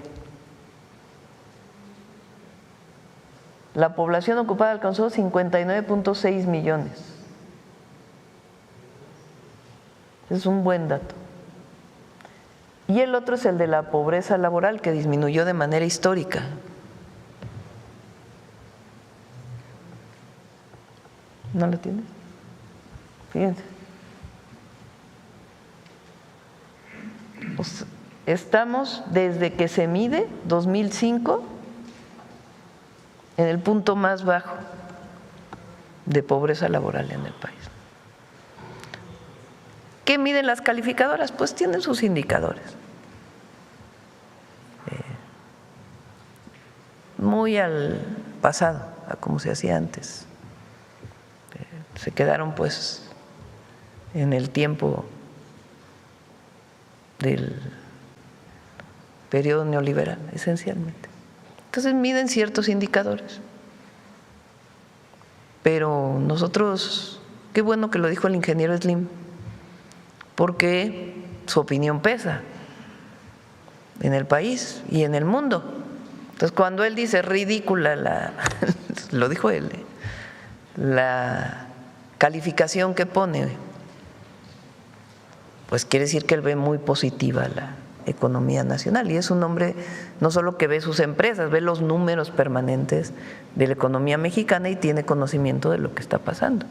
La población ocupada alcanzó 59.6 millones. Es un buen dato. Y el otro es el de la pobreza laboral, que disminuyó de manera histórica. ¿No lo tienes? Fíjense. Pues estamos desde que se mide, 2005, en el punto más bajo de pobreza laboral en el país. ¿Qué miden las calificadoras? Pues tienen sus indicadores. Muy al pasado, a como se hacía antes. Se quedaron pues en el tiempo del periodo neoliberal, esencialmente. Entonces miden ciertos indicadores. Pero nosotros, qué bueno que lo dijo el ingeniero Slim, porque su opinión pesa. en el país y en el mundo. Entonces, cuando él dice ridícula lo dijo él, la calificación que pone, pues quiere decir que él ve muy positiva la economía nacional, y es un hombre no solo que ve sus empresas, ve los números permanentes de la economía mexicana y tiene conocimiento de lo que está pasando.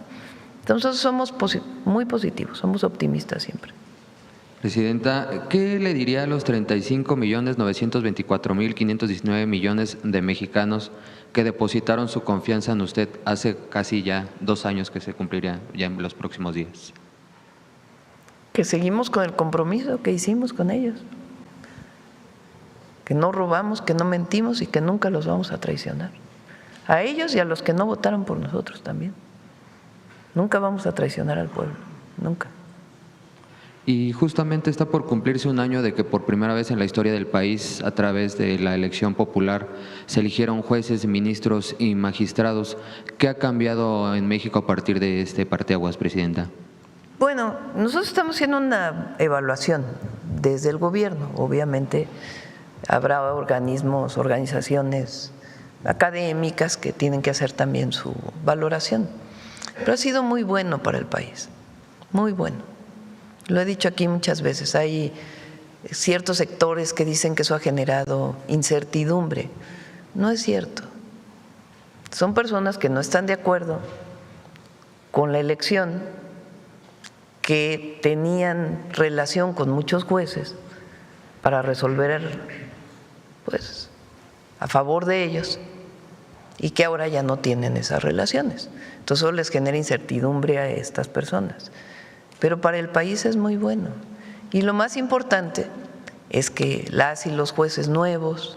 Entonces somos muy positivos, somos optimistas siempre. Presidenta, ¿qué le diría a los 35.924.519 millones de mexicanos que depositaron su confianza en usted hace casi ya 2 años, que se cumpliría ya en los próximos días? Que seguimos con el compromiso que hicimos con ellos, que no robamos, que no mentimos y que nunca los vamos a traicionar. A ellos y a los que no votaron por nosotros también. Nunca vamos a traicionar al pueblo, nunca. Y justamente está por cumplirse 1 año de que por primera vez en la historia del país, a través de la elección popular, se eligieron jueces, ministros y magistrados. ¿Qué ha cambiado en México a partir de este parteaguas, Presidenta? Bueno, nosotros estamos haciendo una evaluación desde el gobierno. Obviamente habrá organismos, organizaciones académicas que tienen que hacer también su valoración. Pero ha sido muy bueno para el país, muy bueno. Lo he dicho aquí muchas veces, hay ciertos sectores que dicen que eso ha generado incertidumbre. No es cierto. Son personas que no están de acuerdo con la elección, que tenían relación con muchos jueces para resolver, pues, a favor de ellos, y que ahora ya no tienen esas relaciones. Entonces eso les genera incertidumbre a estas personas. Pero para el país es muy bueno. Y lo más importante es que las y los jueces nuevos,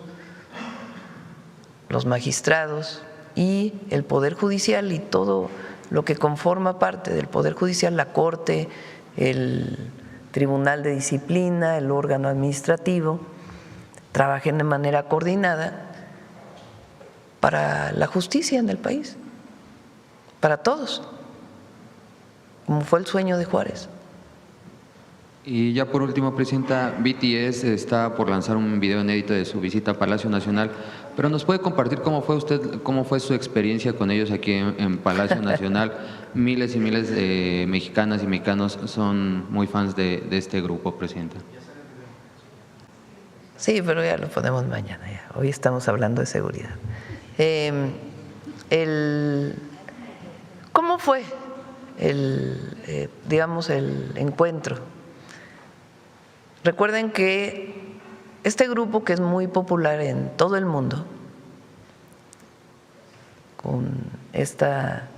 los magistrados y el Poder Judicial y todo lo que conforma parte del Poder Judicial, la Corte, el Tribunal de Disciplina, el órgano administrativo, trabajen de manera coordinada para la justicia en el país, para todos, como fue el sueño de Juárez. Y ya por último, Presidenta, BTS está por lanzar un video inédito de su visita a Palacio Nacional, pero ¿nos puede compartir cómo fue su experiencia con ellos aquí en Palacio Nacional? Miles y miles de mexicanas y mexicanos son muy fans de este grupo, Presidenta. Sí, pero ya lo ponemos mañana. Ya. Hoy estamos hablando de seguridad. ¿Cómo fue el encuentro? Recuerden que este grupo, que es muy popular en todo el mundo, con esta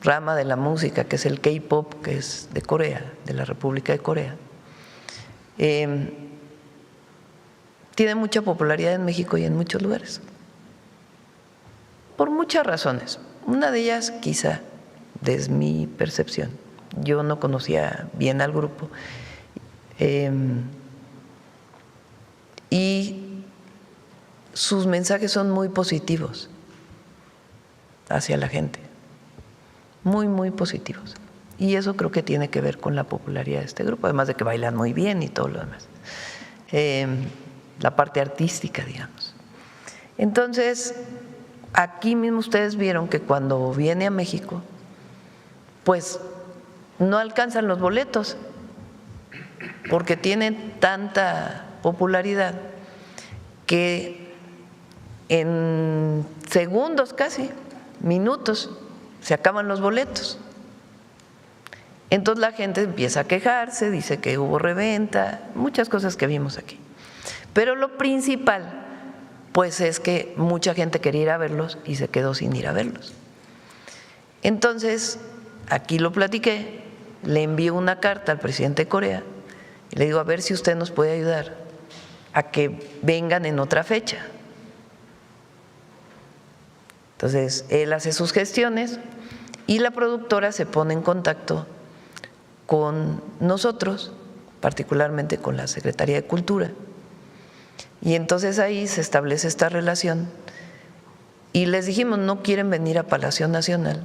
rama de la música que es el K-pop, que es de Corea, de la República de Corea, tiene mucha popularidad en México y en muchos lugares, por muchas razones. Una de ellas, quizá, desde mi percepción, yo no conocía bien al grupo, y sus mensajes son muy positivos hacia la gente, muy, muy positivos. Y eso creo que tiene que ver con la popularidad de este grupo, además de que bailan muy bien y todo lo demás. La parte artística, digamos. Entonces, aquí mismo ustedes vieron que cuando viene a México, pues no alcanzan los boletos, porque tienen tanta popularidad que en segundos, casi minutos, se acaban los boletos. Entonces la gente empieza a quejarse, dice que hubo reventa, muchas cosas que vimos aquí. Pero lo principal, pues, es que mucha gente quería ir a verlos y se quedó sin ir a verlos. Entonces, aquí lo platiqué, le envié una carta al presidente de Corea y le digo, a ver si usted nos puede ayudar a que vengan en otra fecha. Entonces, él hace sus gestiones y la productora se pone en contacto con nosotros, particularmente con la Secretaría de Cultura. Y entonces ahí se establece esta relación y les dijimos, no quieren venir a Palacio Nacional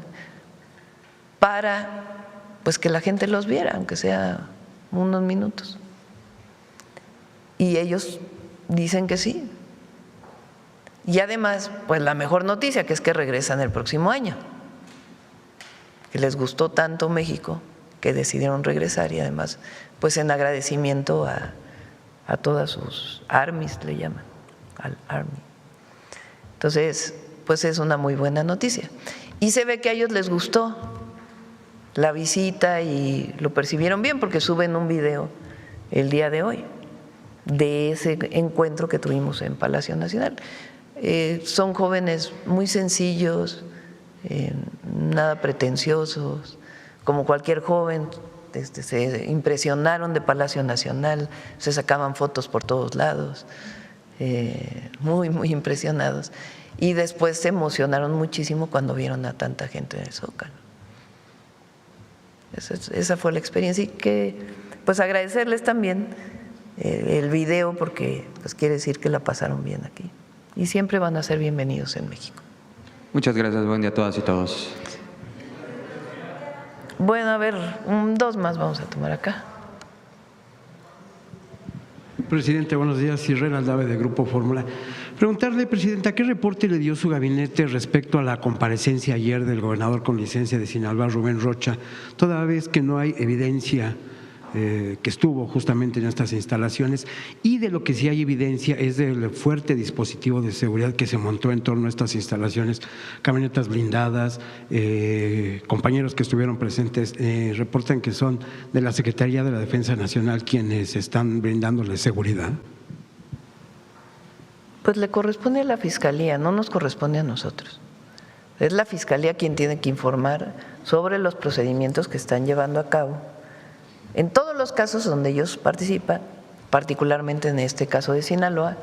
para, pues, que la gente los viera, aunque sea unos minutos. Y ellos dicen que sí. Y además, pues la mejor noticia, que es que regresan el próximo año, que les gustó tanto México que decidieron regresar, y además, pues en agradecimiento a todas sus armies, le llaman, al Army. Entonces, pues es una muy buena noticia. Y se ve que a ellos les gustó la visita y lo percibieron bien, porque suben un video el día de hoy de ese encuentro que tuvimos en Palacio Nacional. Son jóvenes muy sencillos, nada pretenciosos, como cualquier joven. Se impresionaron de Palacio Nacional, se sacaban fotos por todos lados, muy, muy impresionados. Y después se emocionaron muchísimo cuando vieron a tanta gente en el Zócalo. Esa fue la experiencia, y que pues agradecerles también el video, porque pues quiere decir que la pasaron bien aquí y siempre van a ser bienvenidos en México. Muchas gracias, buen día a todas y todos. Bueno, a ver, dos más vamos a tomar acá. Presidente, buenos días. Israel Aldave, de Grupo Fórmula. Preguntarle, Presidenta, ¿qué reporte le dio su gabinete respecto a la comparecencia ayer del gobernador con licencia de Sinaloa, Rubén Rocha, toda vez que no hay evidencia que estuvo justamente en estas instalaciones, y de lo que sí hay evidencia es del fuerte dispositivo de seguridad que se montó en torno a estas instalaciones, camionetas blindadas, compañeros que estuvieron presentes reportan que son de la Secretaría de la Defensa Nacional quienes están brindándole seguridad? Pues le corresponde a la Fiscalía, no nos corresponde a nosotros. Es la Fiscalía quien tiene que informar sobre los procedimientos que están llevando a cabo en todos los casos donde ellos participan, particularmente en este caso de Sinaloa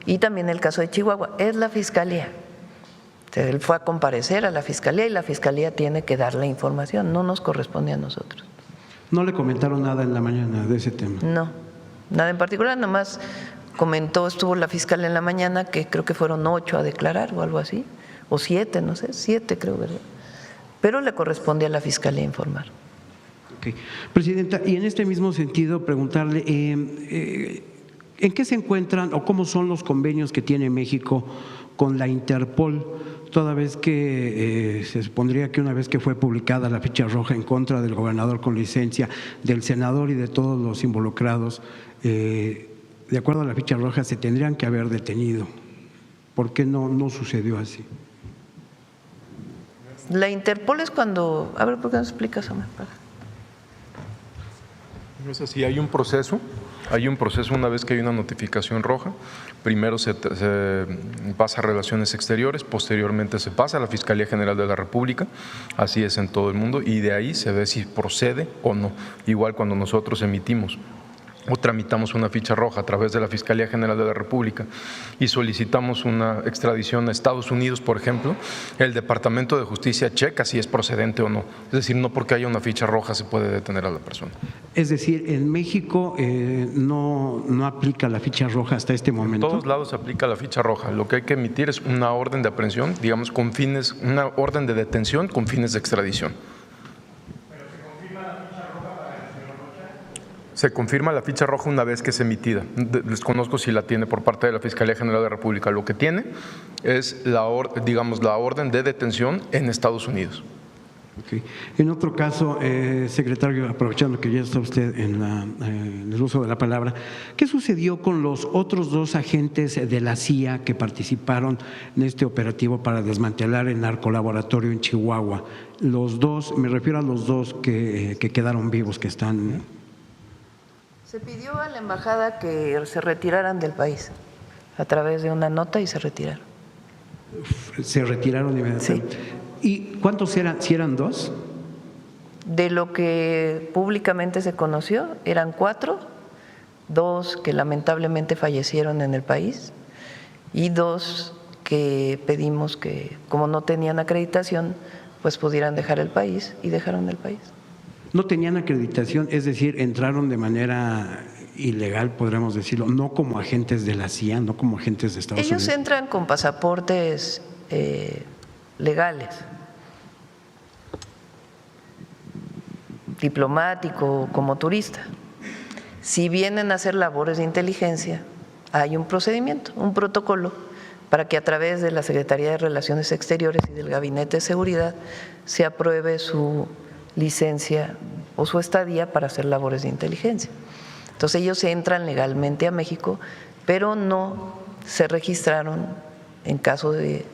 y también el caso de Chihuahua. Es la Fiscalía. Él fue a comparecer a la Fiscalía y la Fiscalía tiene que dar la información, no nos corresponde a nosotros. ¿No le comentaron nada en la mañana de ese tema? No, nada en particular, nomás comentó, estuvo la fiscal en la mañana, que creo que fueron 8 a declarar o algo así, o 7, no sé, 7 creo, ¿verdad? Pero le corresponde a la Fiscalía informar. Okay. Presidenta, y en este mismo sentido preguntarle, ¿en qué se encuentran o cómo son los convenios que tiene México con la Interpol, toda vez que se supondría que una vez que fue publicada la ficha roja en contra del gobernador con licencia, del senador y de todos los involucrados, de acuerdo a la ficha roja se tendrían que haber detenido? ¿Por qué no sucedió así? La Interpol es cuando… A ver, ¿por qué no explicas, Omar? No es así, hay un proceso una vez que hay una notificación roja. Primero se pasa a Relaciones Exteriores, posteriormente se pasa a la Fiscalía General de la República, así es en todo el mundo, y de ahí se ve si procede o no. Igual cuando nosotros emitimos o tramitamos una ficha roja a través de la Fiscalía General de la República y solicitamos una extradición a Estados Unidos, por ejemplo, el Departamento de Justicia checa si es procedente o no. Es decir, no porque haya una ficha roja se puede detener a la persona. Es decir, en México no aplica la ficha roja hasta este momento. En todos lados se aplica la ficha roja. Lo que hay que emitir es una orden de aprehensión, digamos, con fines, una orden de detención con fines de extradición. Se confirma la ficha roja una vez que es emitida. Desconozco si la tiene por parte de la Fiscalía General de la República. Lo que tiene es la orden de detención en Estados Unidos. Okay. En otro caso, secretario, aprovechando que ya está usted en el uso de la palabra, ¿qué sucedió con los otros 2 agentes de la CIA que participaron en este operativo para desmantelar el narcolaboratorio en Chihuahua? Los 2, me refiero a los 2 que quedaron vivos, que están… Se pidió a la embajada que se retiraran del país a través de una nota y se retiraron. Se retiraron inmediatamente. Sí. ¿Y cuántos eran? ¿Si eran 2? De lo que públicamente se conoció, eran 4, 2 que lamentablemente fallecieron en el país y 2 que pedimos que, como no tenían acreditación, pues pudieran dejar el país, y dejaron el país. No tenían acreditación, es decir, entraron de manera ilegal, podríamos decirlo, no como agentes de la CIA, no como agentes de Estados Unidos. Ellos entran con pasaportes legales, diplomático, como turista. Si vienen a hacer labores de inteligencia, hay un procedimiento, un protocolo para que a través de la Secretaría de Relaciones Exteriores y del Gabinete de Seguridad se apruebe su licencia o su estadía para hacer labores de inteligencia. Entonces ellos entran legalmente a México, pero no se registraron en caso de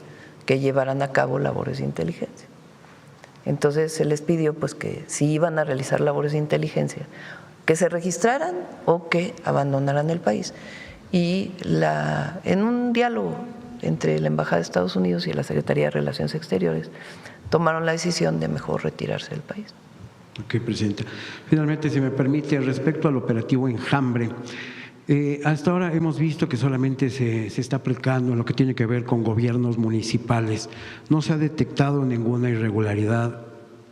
que llevaran a cabo labores de inteligencia. Entonces se les pidió pues que si iban a realizar labores de inteligencia, que se registraran o que abandonaran el país. Y en un diálogo entre la Embajada de Estados Unidos y la Secretaría de Relaciones Exteriores tomaron la decisión de mejor retirarse del país. Ok, Presidenta. Finalmente, si me permite, respecto al operativo Enjambre, hasta ahora hemos visto que solamente se está aplicando en lo que tiene que ver con gobiernos municipales. No se ha detectado ninguna irregularidad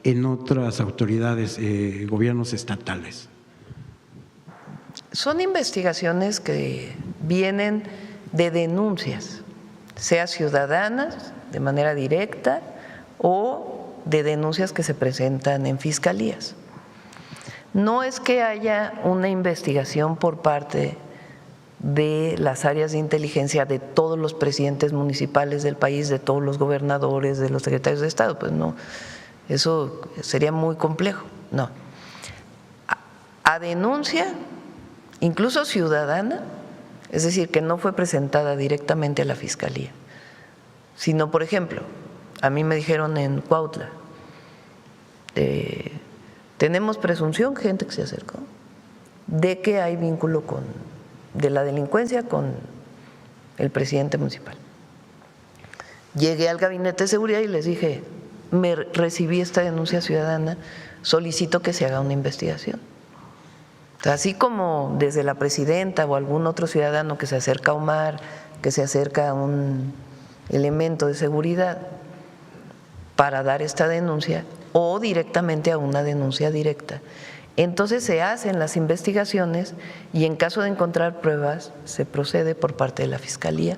en otras autoridades, gobiernos estatales. Son investigaciones que vienen de denuncias, sea ciudadanas de manera directa o de denuncias que se presentan en fiscalías. No es que haya una investigación por parte de las áreas de inteligencia de todos los presidentes municipales del país, de todos los gobernadores, de los secretarios de Estado, pues no, eso sería muy complejo, no. A denuncia, incluso ciudadana, es decir, que no fue presentada directamente a la Fiscalía, sino, por ejemplo, a mí me dijeron en Cuautla, tenemos presunción, gente que se acercó, de que hay vínculo de la delincuencia con el presidente municipal. Llegué al Gabinete de Seguridad y les dije, recibí esta denuncia ciudadana, solicito que se haga una investigación. Así como desde la presidenta o algún otro ciudadano que se acerca a Omar, que se acerca a un elemento de seguridad para dar esta denuncia o directamente a una denuncia directa. Entonces se hacen las investigaciones y en caso de encontrar pruebas se procede por parte de la Fiscalía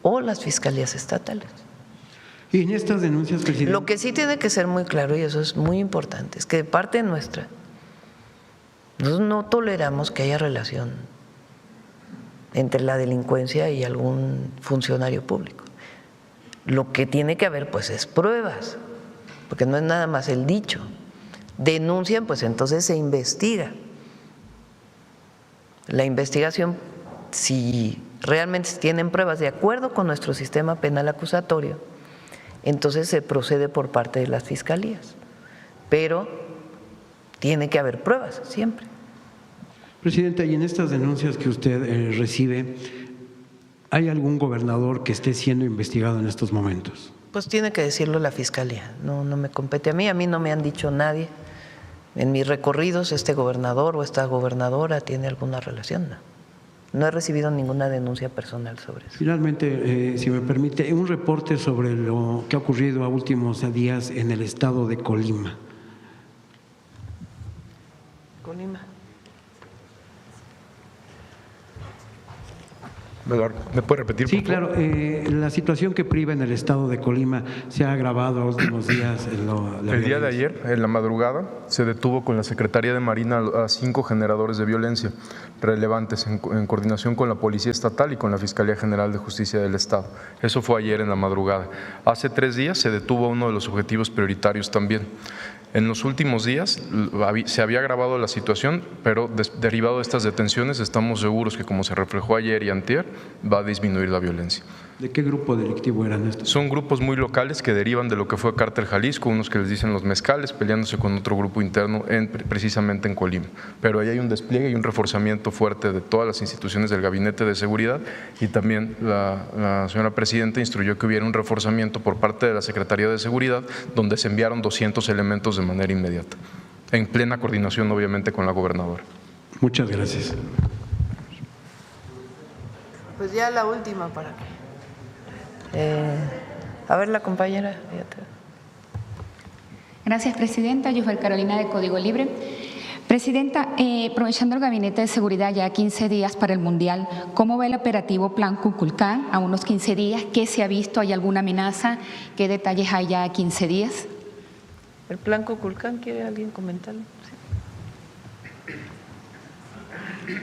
o las fiscalías estatales. Y en estas denuncias, presidente. Lo que sí tiene que ser muy claro, y eso es muy importante, es que de parte nuestra nosotros no toleramos que haya relación entre la delincuencia y algún funcionario público. Lo que tiene que haber pues es pruebas, porque no es nada más el dicho. Denuncian, pues entonces se investiga. La investigación, si realmente tienen pruebas de acuerdo con nuestro sistema penal acusatorio, entonces se procede por parte de las fiscalías. Pero tiene que haber pruebas, siempre. Presidenta, y en estas denuncias que usted recibe, ¿hay algún gobernador que esté siendo investigado en estos momentos? Pues tiene que decirlo la Fiscalía, no me compete a mí no me han dicho nadie. En mis recorridos este gobernador o esta gobernadora tiene alguna relación, no he recibido ninguna denuncia personal sobre eso. Finalmente, si me permite, un reporte sobre lo que ha ocurrido a últimos días en el estado de Colima. Colima. ¿Me puede repetir? Sí, por favor? claro. La situación que priva en el estado de Colima se ha agravado los últimos días. El día de ayer, en la madrugada, se detuvo con la Secretaría de Marina a 5 generadores de violencia relevantes en coordinación con la Policía Estatal y con la Fiscalía General de Justicia del Estado. Eso fue ayer en la madrugada. Hace 3 días se detuvo a uno de los objetivos prioritarios también. En los últimos días se había agravado la situación, pero derivado de estas detenciones estamos seguros que, como se reflejó ayer y antier, va a disminuir la violencia. ¿De qué grupo delictivo eran estos? Son grupos muy locales que derivan de lo que fue Cártel Jalisco, unos que les dicen los mezcales, peleándose con otro grupo interno precisamente en Colima. Pero ahí hay un despliegue y un reforzamiento fuerte de todas las instituciones del Gabinete de Seguridad, y también la señora Presidenta instruyó que hubiera un reforzamiento por parte de la Secretaría de Seguridad, donde se enviaron 200 elementos de manera inmediata, en plena coordinación obviamente con la gobernadora. Muchas gracias. Pues ya la última para a ver, la compañera. Gracias, Presidenta. Yusbel Carolina, de Código Libre. Presidenta, aprovechando el Gabinete de Seguridad ya 15 días para el Mundial, ¿cómo va el operativo Plan Kukulcán a unos 15 días? ¿Qué se ha visto? ¿Hay alguna amenaza? ¿Qué detalles hay ya a 15 días? ¿El Plan Kukulcán quiere alguien comentarlo? Sí.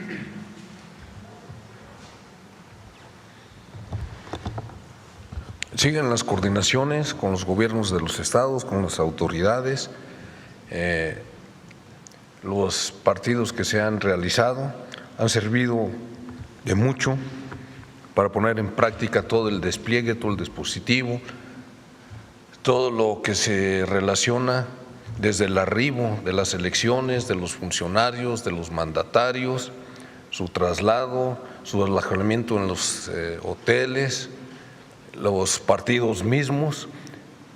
siguen las coordinaciones con los gobiernos de los estados, con las autoridades, los partidos que se han realizado han servido de mucho para poner en práctica todo el despliegue, todo el dispositivo, todo lo que se relaciona desde el arribo de las elecciones, de los funcionarios, de los mandatarios, su traslado, su alojamiento en los hoteles, los partidos mismos,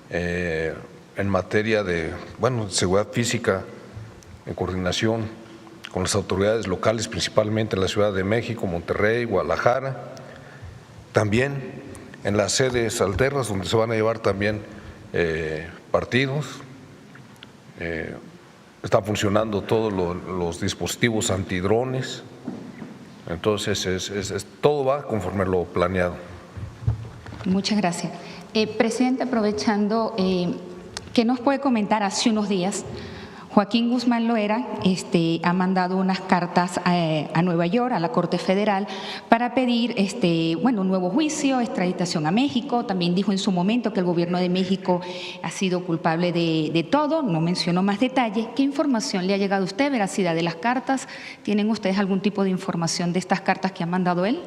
en materia de seguridad física, en coordinación con las autoridades locales, principalmente en la Ciudad de México, Monterrey, Guadalajara, también en las sedes alternas donde se van a llevar también partidos. Están funcionando todos los dispositivos antidrones, entonces todo va conforme lo planeado. Muchas gracias. Presidente, aprovechando, ¿qué nos puede comentar? Hace unos días Joaquín Guzmán Loera ha mandado unas cartas a Nueva York, a la Corte Federal, para pedir un nuevo juicio, extraditación a México. También dijo en su momento que el gobierno de México ha sido culpable de todo, no mencionó más detalles. ¿Qué información le ha llegado a usted? ¿Veracidad de las cartas? ¿Tienen ustedes algún tipo de información de estas cartas que ha mandado él?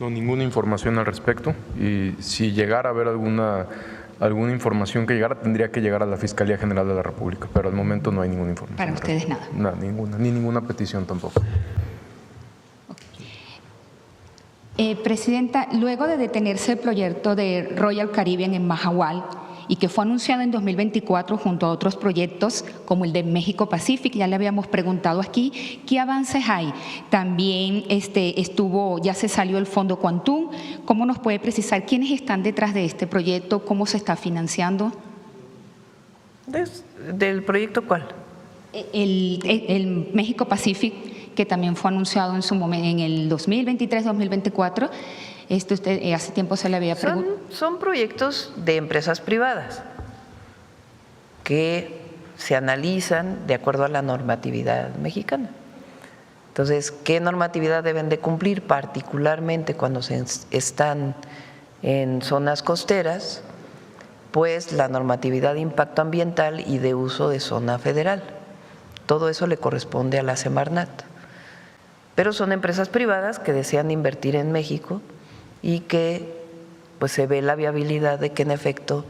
No, ninguna información al respecto, y si llegara a haber alguna información que llegara, tendría que llegar a la Fiscalía General de la República, pero al momento no hay ninguna información. Para ustedes nada. No, ninguna, ni ninguna petición tampoco. Presidenta, luego de detenerse el proyecto de Royal Caribbean en Mahahual y que fue anunciado en 2024 junto a otros proyectos como el de México Pacific, ya le habíamos preguntado aquí, ¿qué avances hay? También ya se salió el Fondo Quantum. ¿Cómo nos puede precisar quiénes están detrás de este proyecto? ¿Cómo se está financiando? ¿Del proyecto cuál? El México Pacific, que también fue anunciado en su momento en el 2023-2024. Usted hace tiempo se le había preguntado. Son proyectos de empresas privadas que se analizan de acuerdo a la normatividad mexicana. Entonces, ¿qué normatividad deben de cumplir? Particularmente cuando están en zonas costeras, pues la normatividad de impacto ambiental y de uso de zona federal. Todo eso le corresponde a la Semarnat. Pero son empresas privadas que desean invertir en México y que pues se ve la viabilidad de que en efecto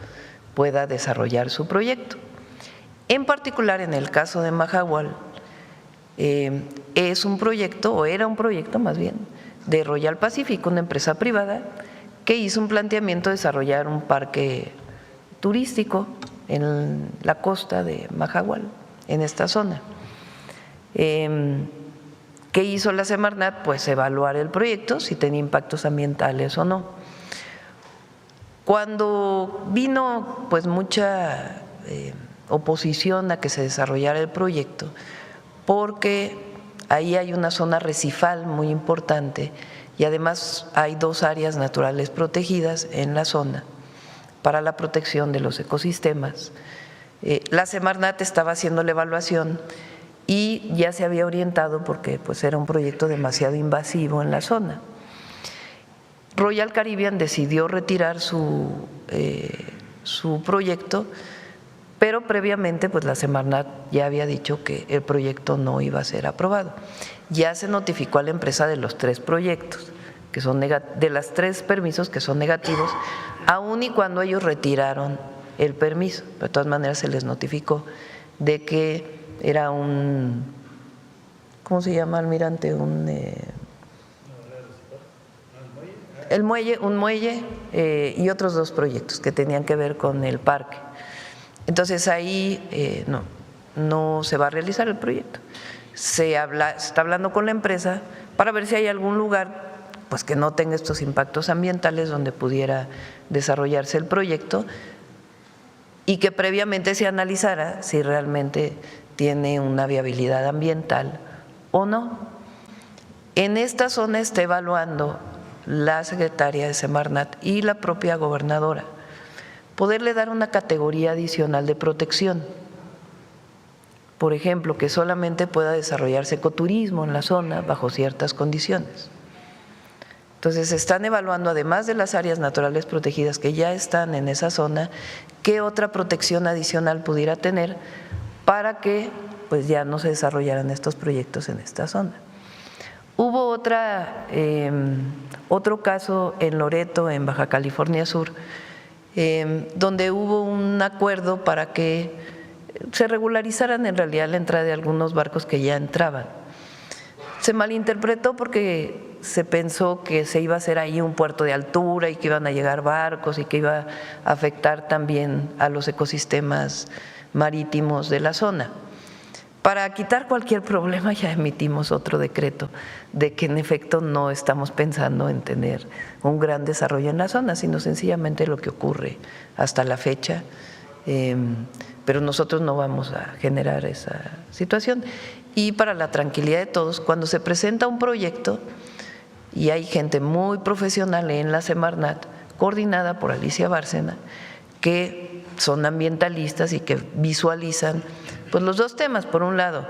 pueda desarrollar su proyecto. En particular en el caso de Mahahual, es un proyecto, o era un proyecto más bien, de Royal Pacific, una empresa privada que hizo un planteamiento de desarrollar un parque turístico en la costa de Mahahual, en esta zona. ¿Qué hizo la Semarnat? Pues evaluar el proyecto, si tenía impactos ambientales o no. Cuando vino pues mucha oposición a que se desarrollara el proyecto, porque ahí hay una zona recifal muy importante y además hay 2 áreas naturales protegidas en la zona para la protección de los ecosistemas. La Semarnat estaba haciendo la evaluación y ya se había orientado porque pues era un proyecto demasiado invasivo en la zona. Royal Caribbean decidió retirar su proyecto, pero previamente pues la Semarnat ya había dicho que el proyecto no iba a ser aprobado. Ya se notificó a la empresa de los 3 proyectos, que son de los 3 permisos que son negativos, aun y cuando ellos retiraron el permiso. De todas maneras se les notificó de que era un, ¿cómo se llama, almirante? Un muelle y otros 2 proyectos que tenían que ver con el parque. Entonces ahí no se va a realizar el proyecto. Se está hablando con la empresa para ver si hay algún lugar pues que no tenga estos impactos ambientales donde pudiera desarrollarse el proyecto y que previamente se analizara si realmente tiene una viabilidad ambiental o no. En esta zona está evaluando la secretaria de Semarnat y la propia gobernadora poderle dar una categoría adicional de protección. Por ejemplo, que solamente pueda desarrollarse ecoturismo en la zona bajo ciertas condiciones. Entonces, se están evaluando, además de las áreas naturales protegidas que ya están en esa zona, qué otra protección adicional pudiera tener para que pues ya no se desarrollaran estos proyectos en esta zona. Hubo otro caso en Loreto, en Baja California Sur, donde hubo un acuerdo para que se regularizaran en realidad la entrada de algunos barcos que ya entraban. Se malinterpretó porque se pensó que se iba a hacer ahí un puerto de altura y que iban a llegar barcos y que iba a afectar también a los ecosistemas marítimos de la zona. Para quitar cualquier problema ya emitimos otro decreto de que en efecto no estamos pensando en tener un gran desarrollo en la zona, sino sencillamente lo que ocurre hasta la fecha, pero nosotros no vamos a generar esa situación. Y para la tranquilidad de todos, cuando se presenta un proyecto y hay gente muy profesional en la Semarnat, coordinada por Alicia Bárcena, que son ambientalistas y que visualizan pues los dos temas, por un lado,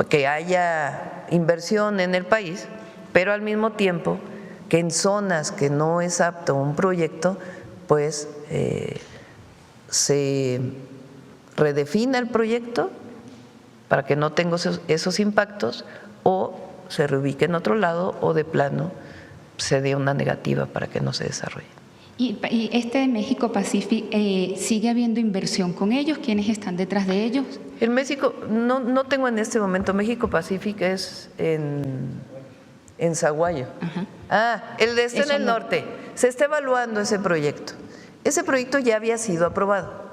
que haya inversión en el país, pero al mismo tiempo que en zonas que no es apto un proyecto, pues se redefina el proyecto para que no tenga esos impactos o se reubique en otro lado o de plano se dé una negativa para que no se desarrolle. ¿Y este México Pacific sigue habiendo inversión con ellos? ¿Quiénes están detrás de ellos? El México, no tengo en este momento, México Pacific es en Zaguayo. El de este en el norte. Se está evaluando ese proyecto. Ese proyecto ya había sido aprobado.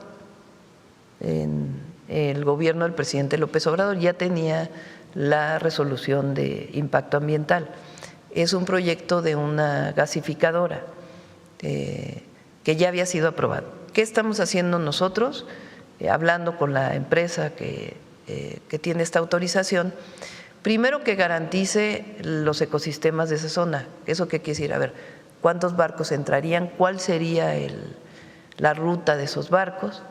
En el gobierno del presidente López Obrador ya tenía la resolución de impacto ambiental. Es un proyecto de una gasificadora que ya había sido aprobado. ¿Qué estamos haciendo nosotros? Hablando con la empresa que tiene esta autorización, primero que garantice los ecosistemas de esa zona. ¿Eso qué quiere decir? A ver, ¿cuántos barcos entrarían? ¿Cuál sería la ruta de esos barcos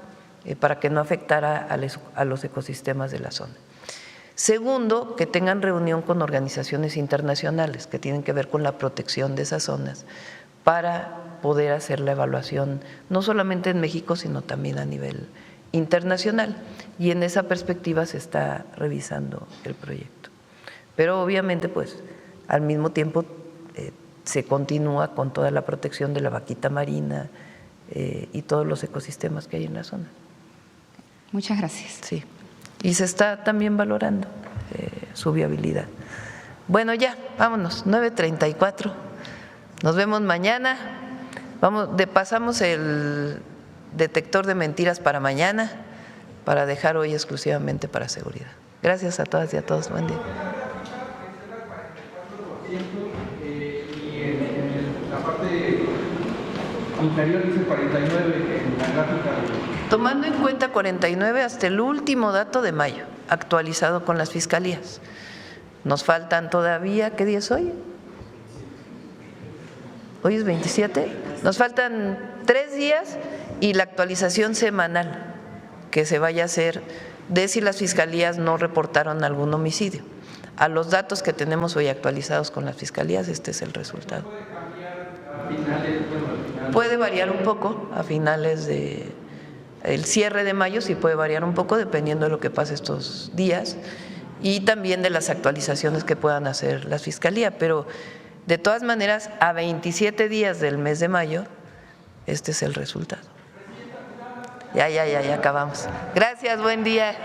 para que no afectara a los ecosistemas de la zona? Segundo, que tengan reunión con organizaciones internacionales que tienen que ver con la protección de esas zonas para poder hacer la evaluación no solamente en México, sino también a nivel internacional. Y en esa perspectiva se está revisando el proyecto. Pero obviamente, pues, al mismo tiempo se continúa con toda la protección de la vaquita marina y todos los ecosistemas que hay en la zona. Muchas gracias. Sí. Y se está también valorando su viabilidad. Bueno, ya, vámonos, 9:34. Nos vemos mañana. Pasamos el detector de mentiras para mañana, para dejar hoy exclusivamente para seguridad. Gracias a todas y a todos. Buen día. Y en la parte inferior dice 49 en la gráfica. Tomando en cuenta 49 hasta el último dato de mayo, actualizado con las fiscalías. Nos faltan todavía, ¿qué día es hoy? Hoy es 27. Nos faltan 3 días y la actualización semanal que se vaya a hacer de si las fiscalías no reportaron algún homicidio. A los datos que tenemos hoy actualizados con las fiscalías, este es el resultado. Puede variar un poco a finales de… El cierre de mayo sí puede variar un poco dependiendo de lo que pase estos días y también de las actualizaciones que puedan hacer las fiscalías, pero de todas maneras a 27 días del mes de mayo este es el resultado. Ya acabamos. Gracias, buen día.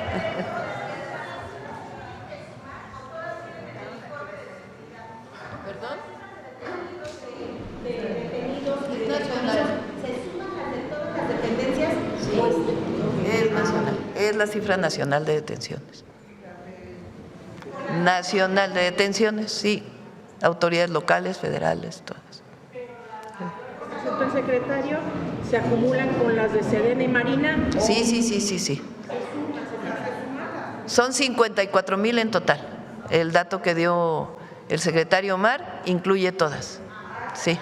¿Perdón? Es nacional, es la cifra nacional de detenciones. Nacional de detenciones, sí, autoridades locales, federales, todas. Entonces, secretario, ¿se acumulan con las de Sedena y Marina? Sí. Son 54,000 en total. El dato que dio el secretario Omar incluye todas, sí.